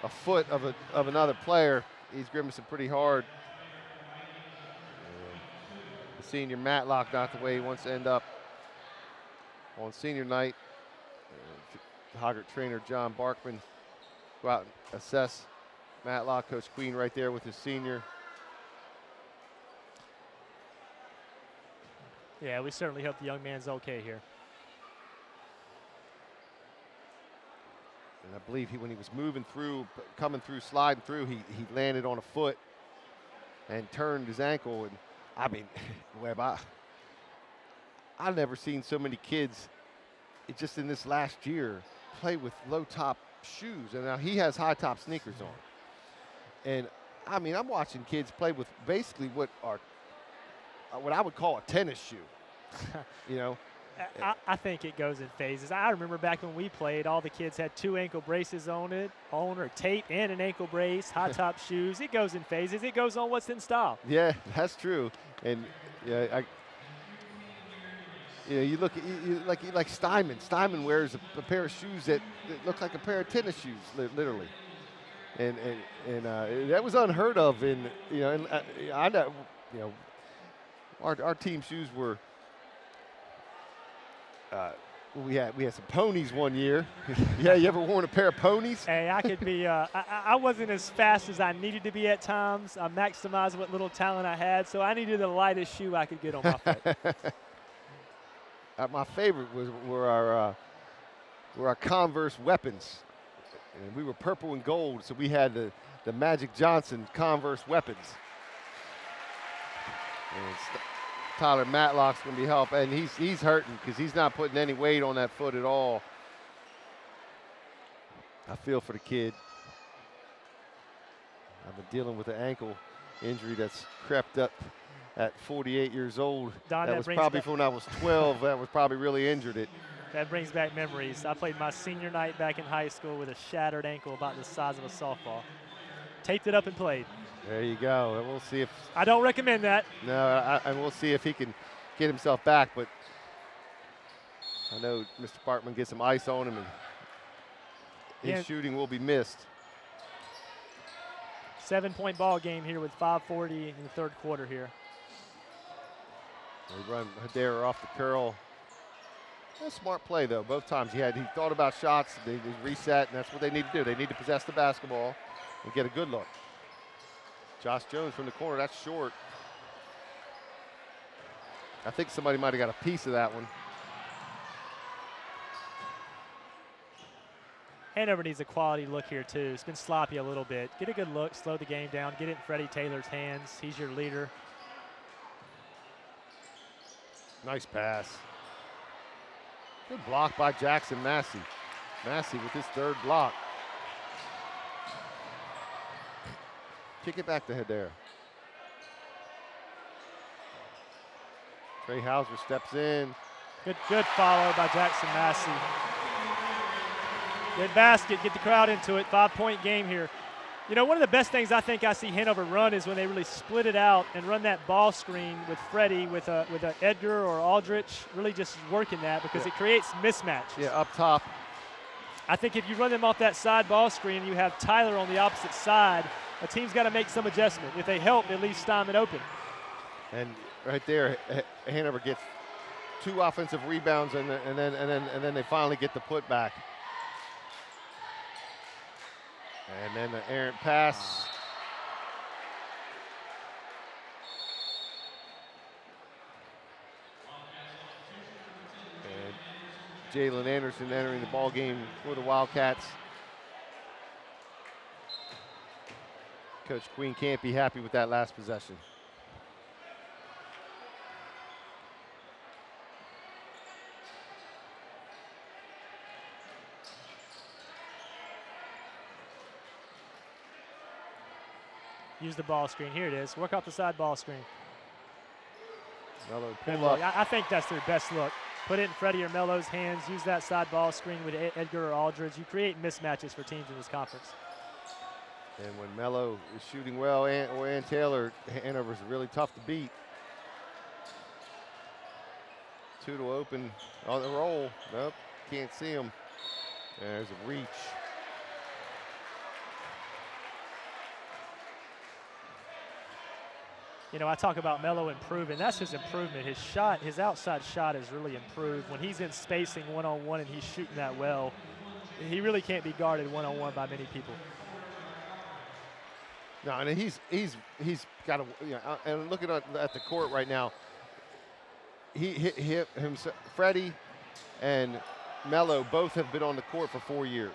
a foot of another player. He's grimacing pretty hard. And the senior Matlock not the way he wants to end up on senior night. Hoggard trainer John Barkman go out and assess Matlock. Coach Queen right there with his senior. Yeah, we certainly hope the young man's okay here. And I believe when he was moving through, coming through, sliding through, he landed on a foot and turned his ankle. And I mean, Webb, I've never seen so many kids just in this last year play with low top shoes. And now he has high top sneakers on. And I mean, I'm watching kids play with basically what I would call a tennis shoe, you know. I think it goes in phases. I remember back when we played, all the kids had 2 ankle braces or tape and an ankle brace, high top shoes. It goes in phases. It goes on what's in style. Yeah, that's true. And yeah, you look at like Steinman. Steinman wears a pair of shoes that look like a pair of tennis shoes, literally. And that was unheard of. I know, our team shoes were. We had some ponies one year. Yeah, you ever worn a pair of ponies? Hey, I could be. I wasn't as fast as I needed to be at times. I maximized what little talent I had, so I needed the lightest shoe I could get on my foot. My favorite were our Converse weapons, and we were purple and gold, so we had the Magic Johnson Converse weapons. And Tyler Matlock's going to be helping, and he's hurting because he's not putting any weight on that foot at all. I feel for the kid. I've been dealing with an ankle injury that's crept up at 48 years old. Don, that was probably from when I was 12. That was probably really injured it. That brings back memories. I played my senior night back in high school with a shattered ankle about the size of a softball. Taped it up and played. There you go. And we'll see if. I don't recommend that. No, and we'll see if he can get himself back. But I know Mr. Barkman gets some ice on him, and his shooting will be missed. 7-point ball game here with 5:40 in the third quarter here. They run Hedera off the curl. A smart play, though. Both times he thought about shots. They reset, and that's what they need to do. They need to possess the basketball and get a good look. Josh Jones from the corner. That's short. I think somebody might have got a piece of that one. Hanover needs a quality look here, too. It's been sloppy a little bit. Get a good look, slow the game down, get it in Freddie Taylor's hands. He's your leader. Nice pass. Good block by Jackson Massey. Massey with his third block. Kick it back to Hedera. Trey Hauser steps in. Good follow by Jackson Massey. Good basket, get the crowd into it. 5-point game here. You know, one of the best things I think I see Hanover run is when they really split it out and run that ball screen with Freddie, with a Edgar or Aldrich, really just working that because it creates mismatches. Yeah, up top. I think if you run them off that side ball screen and you have Tyler on the opposite side, a team's got to make some adjustment. If they help, it leaves Steinman open. And right there, Hanover gets 2 offensive rebounds, and then they finally get the putback. And then the errant pass. And Jalen Anderson entering the ball game for the Wildcats. Coach Queen can't be happy with that last possession. Use the ball screen. Here it is. Work off the side ball screen. Mello Good pull look. up. I think that's their best look. Put it in Freddie or Mello's hands. Use that side ball screen with Edgar or Aldridge. You create mismatches for teams in this conference. And when Mello is shooting well, and Taylor, Hanover's really tough to beat. 2 to open on the roll. Nope, can't see him. There's a reach. You know, I talk about Mello improving. That's his improvement. His shot, his outside shot has really improved. When he's in spacing one-on-one and he's shooting that well, he really can't be guarded one-on-one by many people. No, and he's got a, you know, and looking at the court right now, he hit himself. Freddie and Mello both have been on the court for 4 years.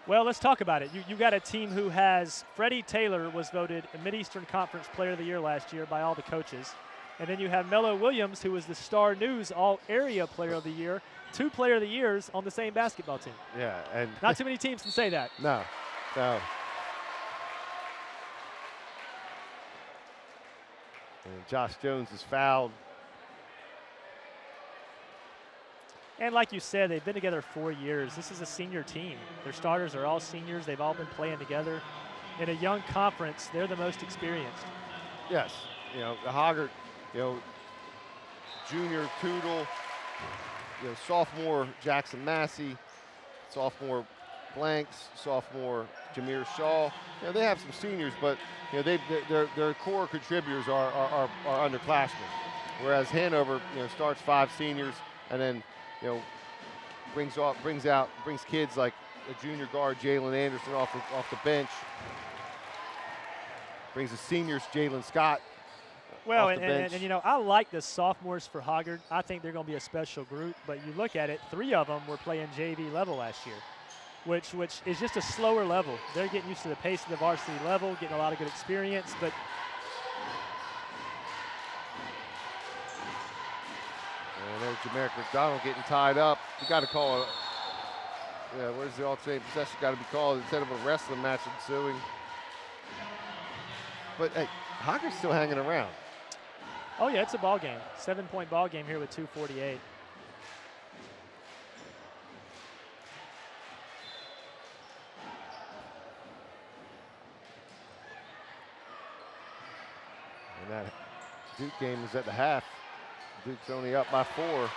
Well, let's talk about it. You got a team who has Freddie Taylor was voted a Mid-Eastern Conference Player of the Year last year by all the coaches. And then you have Mello Williams, who was the Star News All-Area Player of the Year, 2 Player of the Years on the same basketball team. Yeah, and not too many teams can say that. No. And Josh Jones is fouled. And like you said, they've been together 4 years. This is a senior team. Their starters are all seniors. They've all been playing together. In a young conference, they're the most experienced. Yes. You know, the Hoggard, you know, junior Tootle, you know, sophomore Jackson Massey, sophomore Blanks, sophomore Jameer Shaw. You know, they have some seniors, but you know, their core contributors are underclassmen. Whereas Hanover, you know, starts 5 seniors and then, you know, brings kids like a junior guard Jalen Anderson off the bench. Brings the seniors Jalen Scott. Well, and you know, I like the sophomores for Hoggard. I think they're going to be a special group. But you look at it, 3 of them were playing JV level last year, which is just a slower level. They're getting used to the pace of the varsity level, getting a lot of good experience. But and there's Jamaica McDonald getting tied up. You got to call it. Yeah, where's the alternate possession got to be called instead of a wrestling match ensuing? But hey, Hoggard's still hanging around. Oh yeah, it's a ball game. 7-point ball game here with 2:48. And that Duke game is at the half. Duke's only up by 4.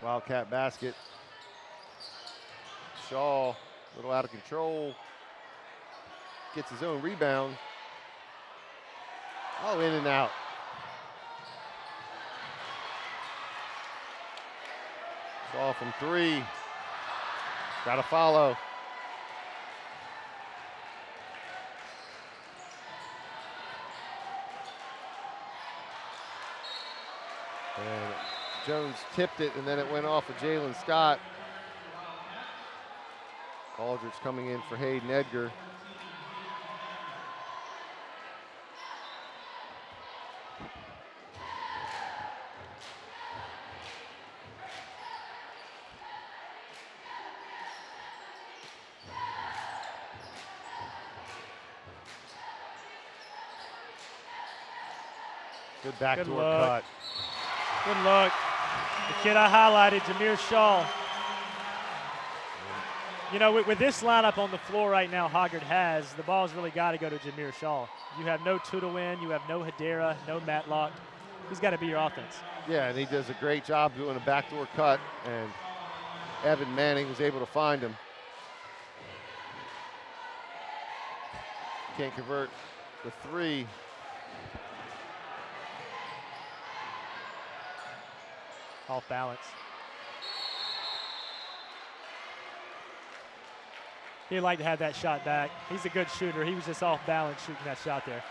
Wildcat basket. Shaw, a little out of control. Gets his own rebound. Oh, in and out. Shaw from 3. Got to follow. And Jones tipped it, and then it went off of Jalen Scott. Aldridge coming in for Hayden Edgar. Good backdoor look. cut. Good look. The kid I highlighted, Jameer Shaw. You know, with this lineup on the floor right now Hoggard has, the ball's really got to go to Jameer Shaw. You have no Tudawin, you have no Hedera, no Matlock. He's got to be your offense. Yeah, and he does a great job doing a backdoor cut, and Evan Manning was able to find him. Can't convert the three. Off balance. He'd like to have that shot back. He's a good shooter. He was just off balance shooting that shot there.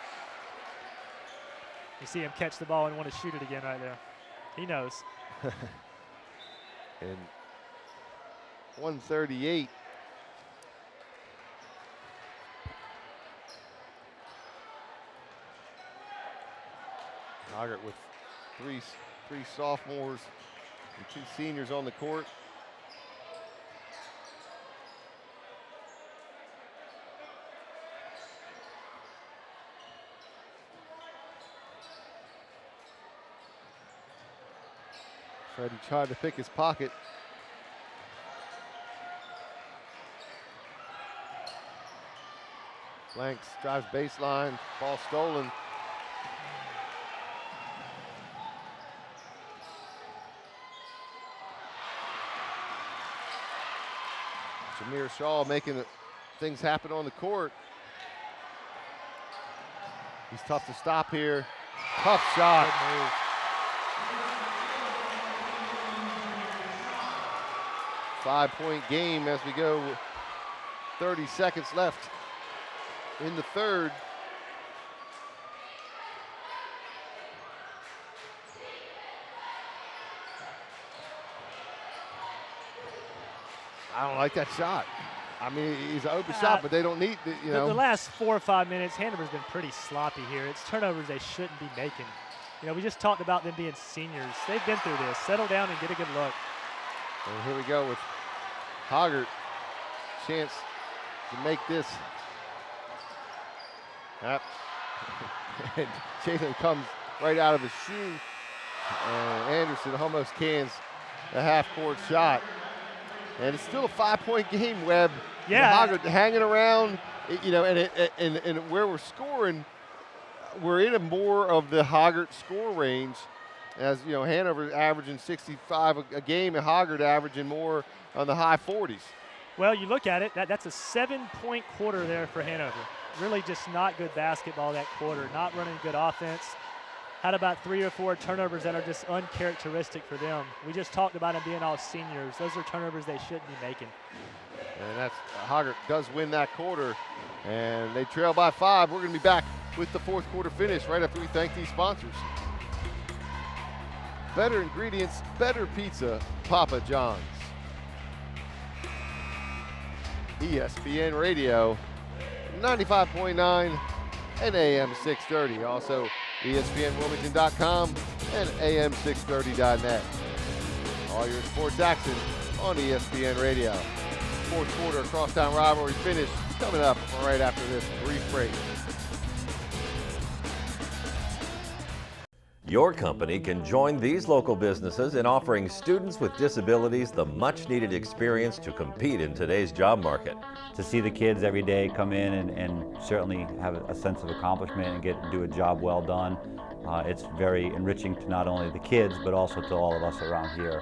You see him catch the ball and want to shoot it again right there. He knows. And 138. Hoggard with three sophomores and 2 seniors on the court. Freddie tried to pick his pocket. Blanks drives baseline, ball stolen. Jameer Shaw making things happen on the court. He's tough to stop here. Tough shot. Good move. 5-point game as we go. 30 seconds left in the third. I don't like that shot. I mean, he's an open shot, but they don't need, you know. The last 4 or 5 minutes, Hanover's been pretty sloppy here. It's turnovers they shouldn't be making. You know, we just talked about them being seniors. They've been through this. Settle down and get a good look. And here we go with Hoggard. Chance to make this. Yep. And Jalen comes right out of his shoe. And Anderson almost cans a half-court shot. And it's still a 5-point game, Webb. Yeah. Hoggard hanging around, you know, and where we're scoring, we're in a more of the Hoggard score range. As you know, Hanover averaging 65 a game, and Hoggard averaging more on the high 40s. Well, you look at it, that's a 7-point quarter there for Hanover. Really just not good basketball that quarter, not running good offense. Had about 3 or 4 turnovers that are just uncharacteristic for them. We just talked about them being all seniors. Those are turnovers they shouldn't be making. And that's Hoggard does win that quarter, and they trail by 5. We're going to be back with the fourth quarter finish right after we thank these sponsors. Better ingredients, better pizza, Papa John's. ESPN Radio, 95.9 and AM 630. Also, ESPNWilmington.com and AM630.net. All your sports action on ESPN Radio. Fourth quarter crosstown rivalry finish coming up right after this brief break. Your company can join these local businesses in offering students with disabilities the much-needed experience to compete in today's job market. To see the kids every day come in and certainly have a sense of accomplishment and do a job well done, it's very enriching to not only the kids but also to all of us around here.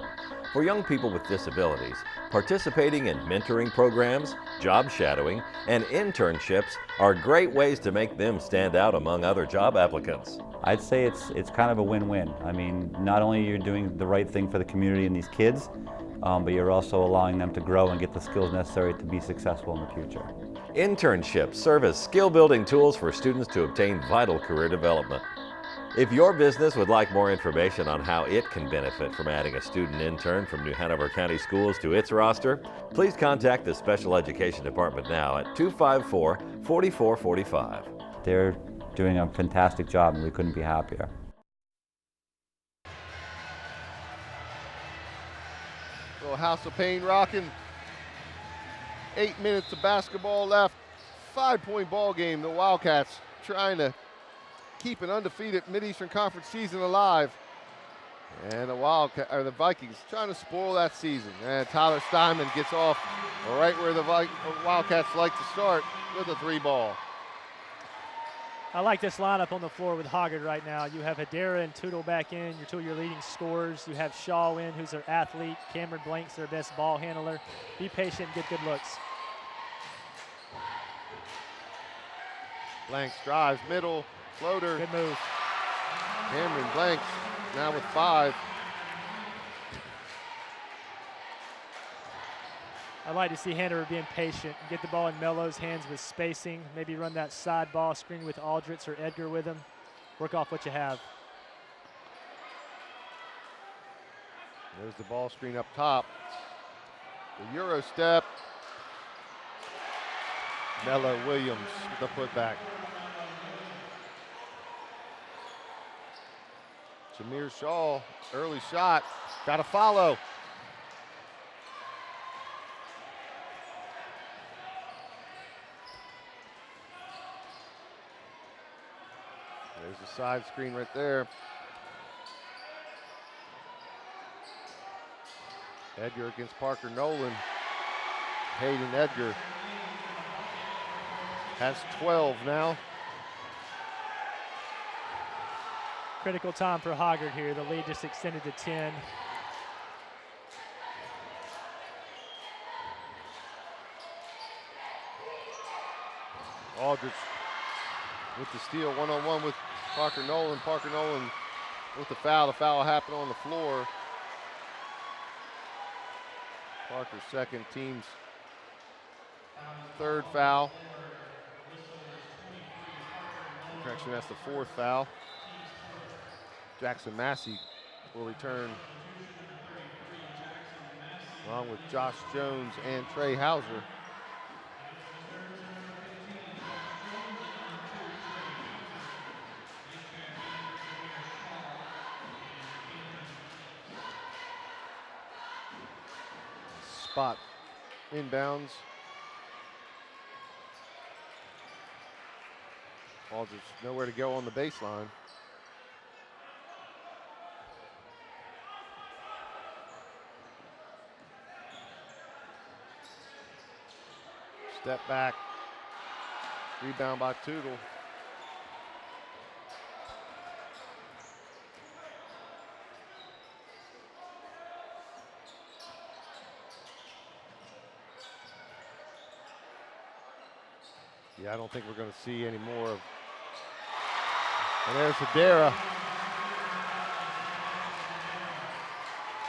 For young people with disabilities, participating in mentoring programs, job shadowing, and internships are great ways to make them stand out among other job applicants. I'd say it's kind of a win-win. I mean, not only you're doing the right thing for the community and these kids, but you're also allowing them to grow and get the skills necessary to be successful in the future. Internships serve as skill-building tools for students to obtain vital career development. If your business would like more information on how it can benefit from adding a student intern from New Hanover County Schools to its roster, please contact the Special Education Department now at 254-4445. They're doing a fantastic job and we couldn't be happier. Little House of Pain rocking. 8 minutes of basketball left. 5-point ball game. The Wildcats trying to keep an undefeated Mid-Eastern Conference season alive. And the Vikings trying to spoil that season. And Tyler Steinman gets off right where the Wildcats like to start with a 3-ball. I like this lineup on the floor with Hoggard right now. You have Hedera and Tootle back in, your two of your leading scorers. You have Shaw in, who's their athlete. Cameron Blank's their best ball handler. Be patient and get good looks. Blanks drives, middle, floater. Good move. Cameron Blanks now with 5. I like to see Hanover being patient and get the ball in Melo's hands with spacing. Maybe run that side ball screen with Aldritz or Edgar with him. Work off what you have. There's the ball screen up top. The Euro step. Melo Williams with the putback. Jameer Shaw, early shot. Got to follow. There's the side screen right there. Edgar against Parker Nolan. Hayden Edgar has 12 now. Critical time for Hoggard here. The lead just extended to 10. Aldridge with the steal, one-on-one with Parker Nolan. Parker Nolan with the foul. The foul happened on the floor. Parker's second, team's third foul. Correction, that's the 4th foul. Jackson Massey will return along with Josh Jones and Trey Hauser. Spot inbounds. Aldridge nowhere to go on the baseline. Step back. Rebound by Tootle. Yeah, I don't think we're going to see any more of. And there's Hedera.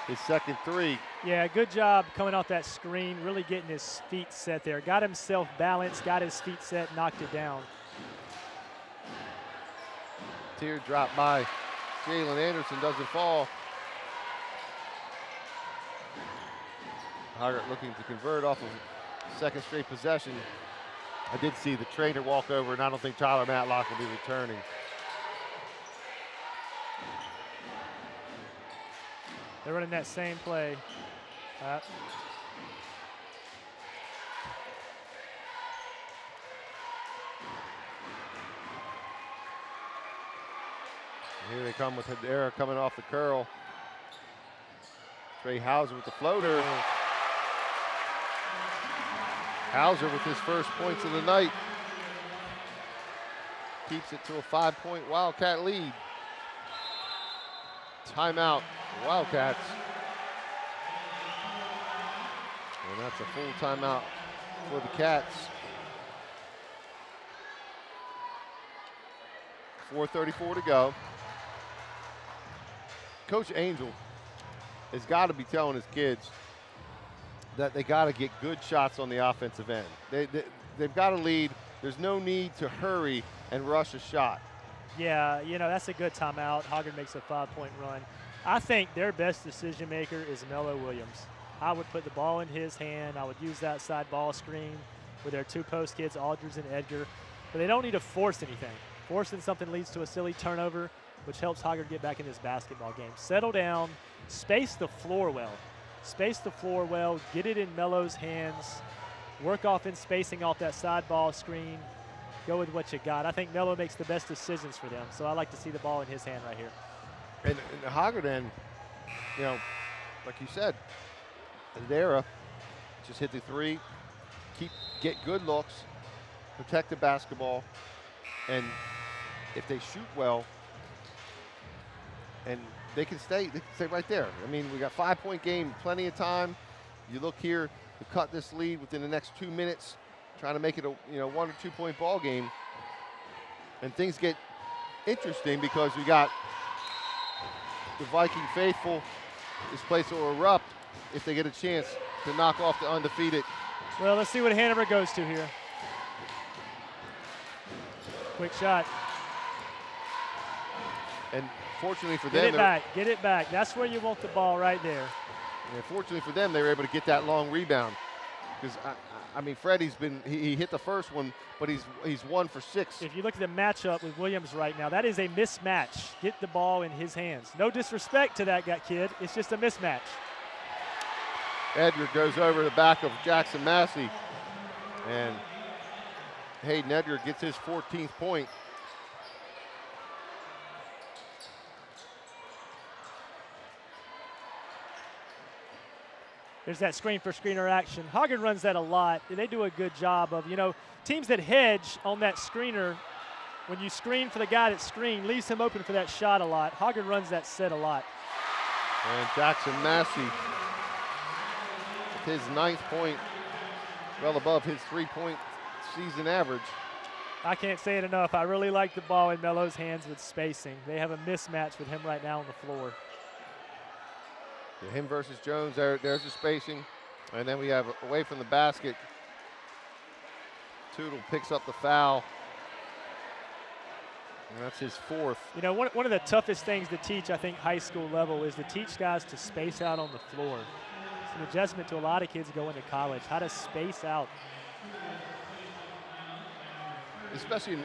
His second 3. Yeah, good job coming off that screen, really getting his feet set there. Got himself balanced, got his feet set, knocked it down. Teardrop by Jalen Anderson, doesn't fall. Hoggard looking to convert off of second straight possession. I did see the trainer walk over, and I don't think Tyler Matlock will be returning. They're running that same play. Here they come with Hedera coming off the curl. Trey Hauser with the floater. Hauser with his first points of the night. Keeps it to a 5-point Wildcat lead. Timeout, Wildcats. And that's a full timeout for the Cats. 4:34 to go. Coach Angel has got to be telling his kids that they got to get good shots on the offensive end. They've got to lead. There's no need to hurry and rush a shot. Yeah, you know, that's a good timeout. Hoggard makes a 5-point run. I think their best decision maker is Melo Williams. I would put the ball in his hand. I would use that side ball screen with their 2 post kids, Aldridge and Edgar. But they don't need to force anything. Forcing something leads to a silly turnover, which helps Hoggard get back in this basketball game. Settle down, space the floor well. Space the floor well, get it in Melo's hands, work off in spacing off that side ball screen, go with what you got. I think Mello makes the best decisions for them, so I like to see the ball in his hand right here. And the Hoggard end, you know, like you said, Adera just hit the three, get good looks, protect the basketball, and if they shoot well, and they can stay right there. I mean, we got 5-point game, plenty of time. You look here to cut this lead within the next 2 minutes, trying to make it a 1 or 2 point ball game, and things get interesting because we got the Viking faithful. This place will erupt if they get a chance to knock off the undefeated. Well, let's see what Hanover goes to here. Quick shot. And fortunately for them, them, get it back. That's where you want the ball right there. And fortunately for them, they were able to get that long rebound. Because I mean, Freddie's been he hit the first one, but he's 1 for 6. If you look at the matchup with Williams right now, that is a mismatch. Get the ball in his hands. No disrespect to that kid. It's just a mismatch. Edgar goes over the back of Jackson Massey, and Hayden Edgar gets his 14th point. There's that screen for screener action. Hoggard runs that a lot. They do a good job of, teams that hedge on that screener, when you screen for the guy that screened, leaves him open for that shot a lot. Hoggard runs that set a lot. And Jackson Massey with his 9th point, well above his 3-point season average. I can't say it enough. I really like the ball in Mello's hands with spacing. They have a mismatch with him right now on the floor. Yeah, him versus Jones, there's the spacing. And then we have away from the basket. Tootle picks up the foul. And that's his 4th. One of the toughest things to teach, I think, high school level is to teach guys to space out on the floor. It's an adjustment to a lot of kids going to college, how to space out. Especially,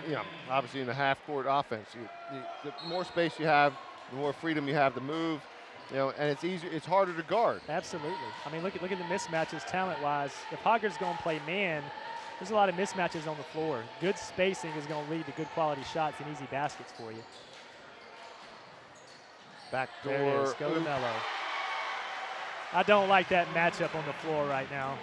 obviously in the half-court offense. The more space you have, the more freedom you have to move. And it's easier. It's harder to guard. Absolutely. I mean, look at the mismatches talent-wise. If Hoggard's going to play man, there's a lot of mismatches on the floor. Good spacing is going to lead to good quality shots and easy baskets for you. Back door. There it is. Go to Mello. I don't like that matchup on the floor right now.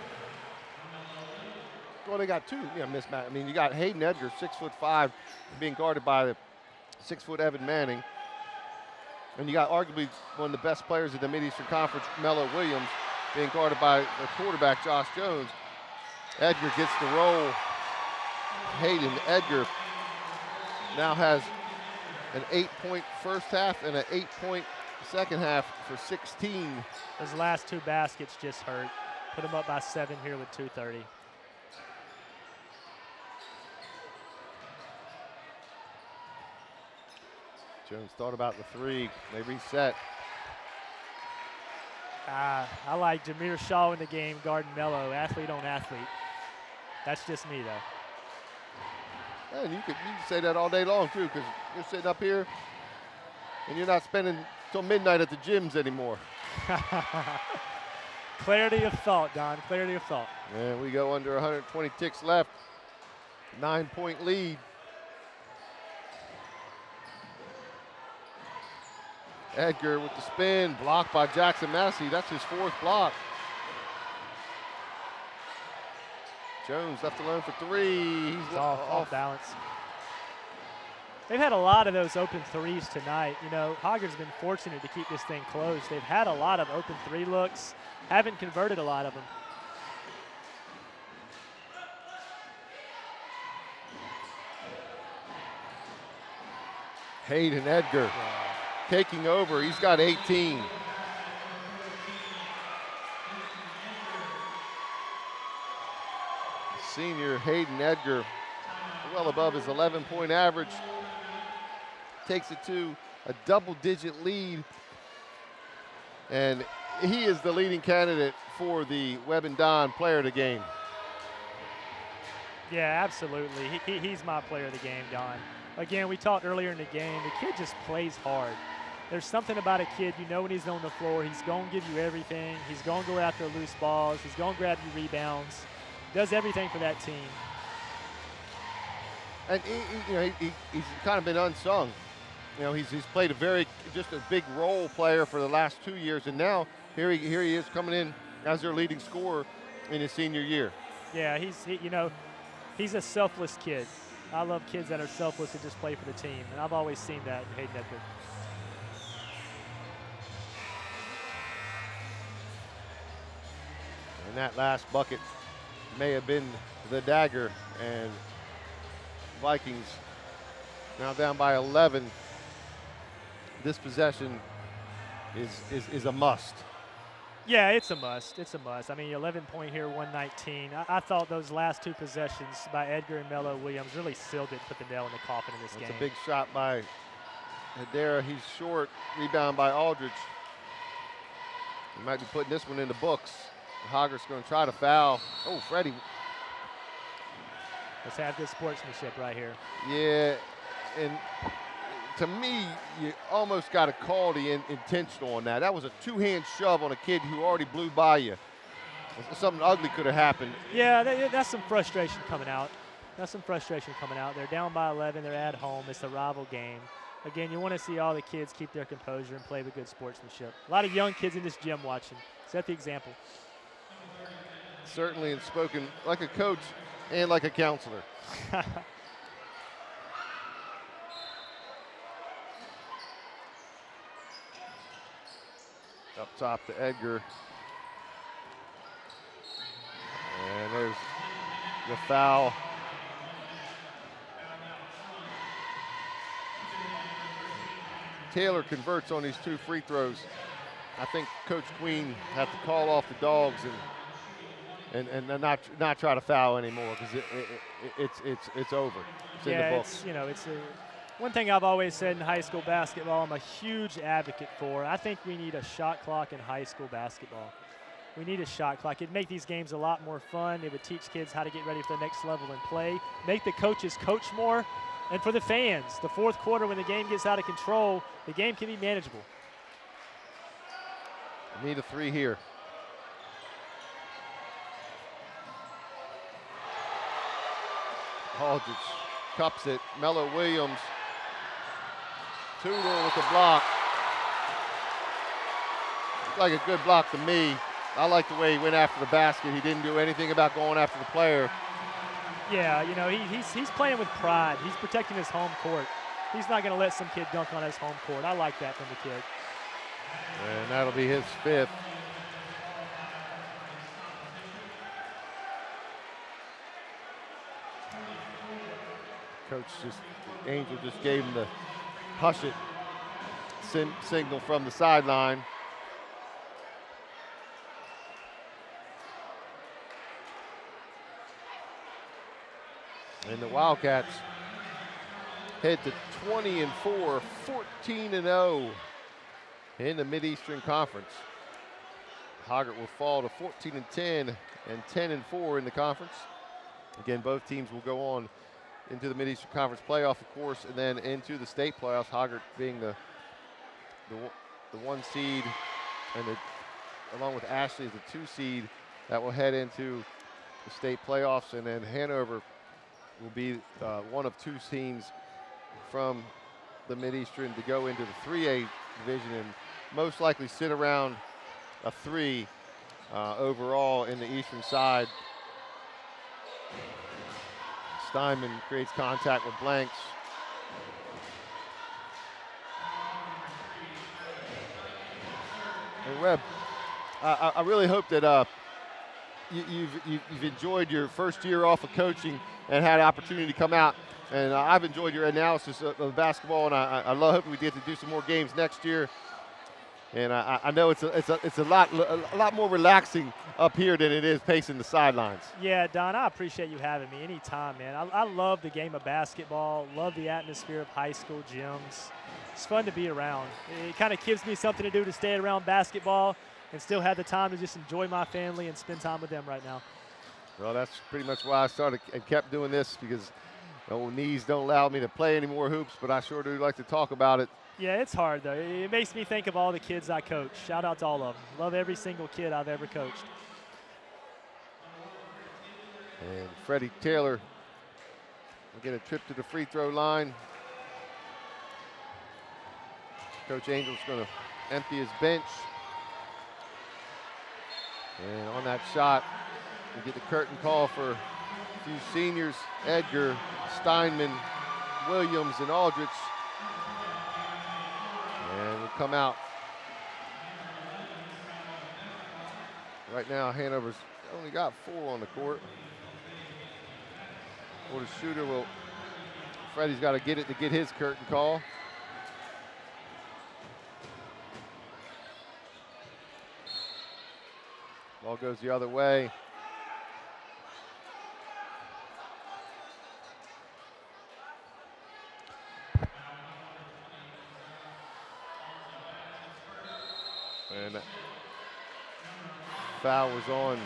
Well, they got 2 mismatch. I mean, you got Hayden Edgar, 6'5", being guarded by the 6-foot Evan Manning. And you got arguably one of the best players in the Mid-Eastern Conference, Mello Williams, being guarded by the quarterback, Josh Jones. Edgar gets the roll. Hayden Edgar now has an 8-point first half and an 8-point second half for 16. Those last 2 baskets just hurt. Put them up by 7 here with 2:30. Jones thought about the 3. They reset. I like Jameer Shaw in the game, guarding Mello, athlete on athlete. That's just me, though. And you could say that all day long, too, because you're sitting up here and you're not spending till midnight at the gyms anymore. Clarity of thought, Don, clarity of thought. And we go under 120 ticks left. 9-point lead. Edgar with the spin, blocked by Jackson Massey. That's his 4th block. Jones left alone for 3. He's off balance. They've had a lot of those open threes tonight. Hoggard's been fortunate to keep this thing close. They've had a lot of open 3 looks, haven't converted a lot of them. Hayden Edgar. Taking over, he's got 18. Senior Hayden Edgar, well above his 11-point average, takes it to a double-digit lead, and he is the leading candidate for the Webb and Don Player of the Game. Yeah, absolutely. He's my player of the game, Don. Again, we talked earlier in the game, the kid just plays hard. There's something about a kid, when he's on the floor, he's going to give you everything. He's going to go after loose balls. He's going to grab you rebounds. Does everything for that team. And he's kind of been unsung. He's played just a big role player for the last 2 years, and now here he is coming in as their leading scorer in his senior year. Yeah, he's a selfless kid. I love kids that are selfless and just play for the team, and I've always seen that in Hayden Edgar. And that last bucket may have been the dagger, and Vikings now down by 11. This possession is a must. Yeah, it's a must. It's a must. I mean, 11-point here, 119. I thought those last two possessions by Edgar and Melo Williams really sealed it, put the nail in the coffin in this game. It's a big shot by Hedera. He's short. Rebound by Aldridge. He might be putting this one in the books. Hoggard's going to try to foul. Oh, Freddie. Let's have good sportsmanship right here. Yeah, and to me, you almost got to call the intentional on that. That was a two-hand shove on a kid who already blew by you. Something ugly could have happened. Yeah, that's some frustration coming out. They're down by 11. They're at home. It's a rival game. Again, you want to see all the kids keep their composure and play with good sportsmanship. A lot of young kids in this gym watching. Set the example. Certainly, and spoken like a coach and like a counselor. Up top to Edgar. And there's the foul. Taylor converts on these two free throws. I think Coach Queen had to call off the dogs and not try to foul anymore because it's over. It's in the books. It's one thing I've always said in high school basketball I'm a huge advocate for. I think we need a shot clock in high school basketball. We need a shot clock. It'd make these games a lot more fun. It would teach kids how to get ready for the next level and play. Make the coaches coach more. And for the fans, the fourth quarter when the game gets out of control, the game can be manageable. Need a three here. Aldridge cups it. Melo Williams. Tudor with the block. Looked like a good block to me. I like the way he went after the basket. He didn't do anything about going after the player. Yeah, he's playing with pride. He's protecting his home court. He's not going to let some kid dunk on his home court. I like that from the kid. And that'll be his fifth. Coach Angel just gave him the hush it signal from the sideline. And the Wildcats head to 20-4, 14-0 in the Mid-Eastern Conference. Hoggard will fall to 14-10 and 10-4 in the conference. Again, both teams will go on into the Mid-Eastern Conference playoff, of course, and then into the state playoffs. Hoggard being the one seed, and along with Ashley as the 2 seed that will head into the state playoffs, and then Hanover will be one of 2 teams from the Mid-Eastern to go into the 3A division and most likely sit around a 3 overall in the eastern side. Steinman creates contact with Blanks. And Webb, I really hope that you've enjoyed your first year off of coaching and had an opportunity to come out. And I've enjoyed your analysis of basketball, and I hope we get to do some more games next year. And I know it's a lot more relaxing up here than it is pacing the sidelines. Yeah, Don, I appreciate you having me anytime, man. I love the game of basketball, love the atmosphere of high school gyms. It's fun to be around. It kind of gives me something to do to stay around basketball and still have the time to just enjoy my family and spend time with them right now. Well, that's pretty much why I started and kept doing this, because knees don't allow me to play any more hoops, but I sure do like to talk about it. Yeah, it's hard, though. It makes me think of all the kids I coach. Shout out to all of them. Love every single kid I've ever coached. And Freddie Taylor We'll get a trip to the free throw line. Coach Angel's going to empty his bench. And on that shot, we get the curtain call for a few seniors, Edgar, Steinman, Williams, and Aldrich. And we'll come out. Right now, Hanover's only got 4 on the court. For the shooter, Freddie's got to get it to get his curtain call. Ball goes the other way. And that foul was on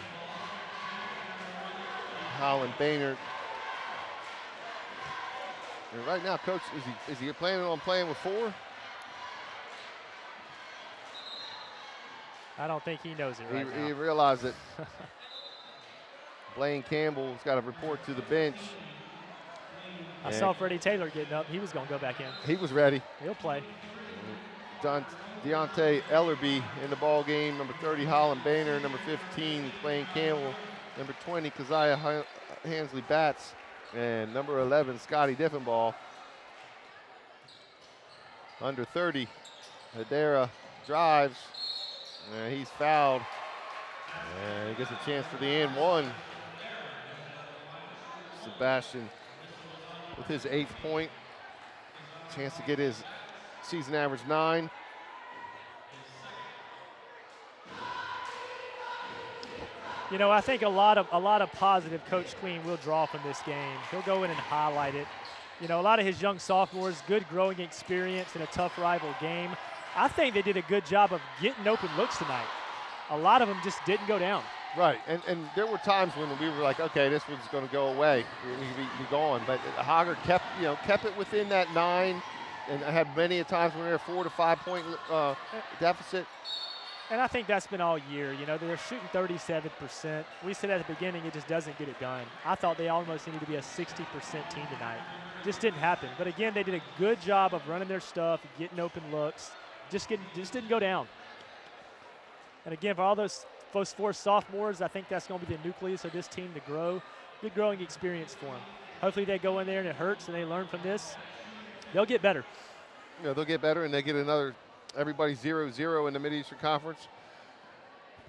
Holland Baynard. And right now, Coach, is he planning on playing with 4? I don't think he knows it right now. He realized that Blaine Campbell's got to report to the bench. I saw Freddie Taylor getting up. He was going to go back in. He was ready. He'll play. Deontay Ellerby in the ball game. Number 30, Holland Boehner. Number 15, Blaine Campbell. Number 20, Keziah Hansley Batts. And number 11, Scotty Diffenball. Under 30, Hedera drives. And he's fouled. And he gets a chance for the and one. Sebastian with his 8th point. Chance to get his season average 9. You know, I think a lot of positive Coach Queen will draw from this game. He'll go in and highlight it. You know, a lot of his young sophomores, good growing experience in a tough rival game. I think they did a good job of getting open looks tonight. A lot of them just didn't go down. Right, and there were times when we were like, okay, this one's going to go away, be gone. But Hoggard kept it within that 9, and I had many a times when they were 4 to 5 point deficit. And I think that's been all year. You know, they're shooting 37%. We said at the beginning it just doesn't get it done. I thought they almost needed to be a 60% team tonight. Just didn't happen. But again, they did a good job of running their stuff, getting open looks. Just didn't go down. And again, for all those 4 sophomores, I think that's going to be the nucleus of this team to grow. Good growing experience for them. Hopefully they go in there and it hurts and they learn from this. They'll get better. Yeah, they'll get better and they get another everybody 0-0 in the Mid-Eastern Conference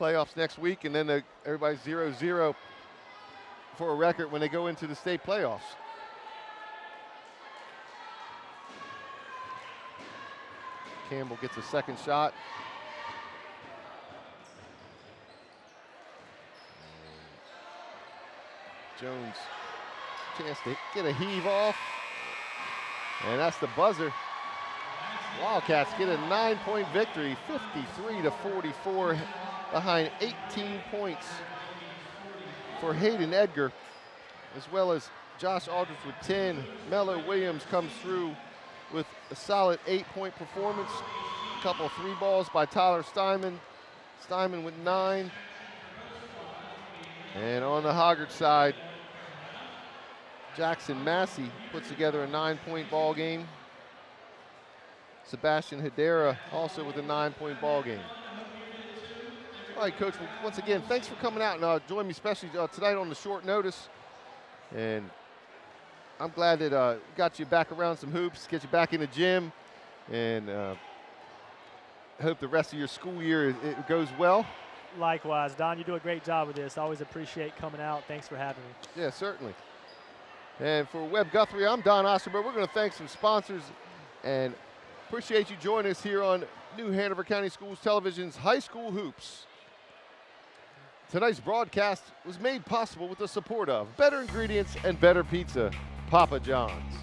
playoffs next week, and then everybody 0-0 for a record when they go into the state playoffs. Campbell gets a second shot. Jones, chance to get a heave off. And that's the buzzer. Wildcats get a 9-point victory, 53-44, behind 18 points for Hayden Edgar, as well as Josh Aldridge with 10. Mello Williams comes through with a solid 8-point performance. A couple of 3 balls by Tyler Steinman. Steinman with 9. And on the Hoggard side, Jackson Massey puts together a 9-point ball game. Sebastian Hedera also with a 9-point ball game. All right, Coach, once again, thanks for coming out and joining me, especially tonight on the short notice. And I'm glad that we got you back around some hoops, get you back in the gym, and hope the rest of your school year it goes well. Likewise, Don, you do a great job with this. Always appreciate coming out. Thanks for having me. Yeah, certainly. And for Webb Guthrie, I'm Don Osterberg. We're going to thank some sponsors and appreciate you joining us here on New Hanover County Schools Television's High School Hoops. Tonight's broadcast was made possible with the support of better ingredients and better pizza, Papa John's.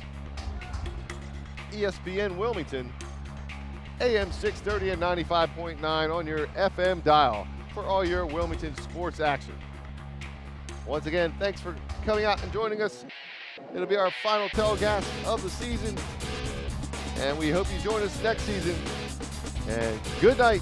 ESPN Wilmington, AM 630 and 95.9 on your FM dial for all your Wilmington sports action. Once again, thanks for coming out and joining us. It'll be our final telecast of the season, and we hope you join us next season. And good night.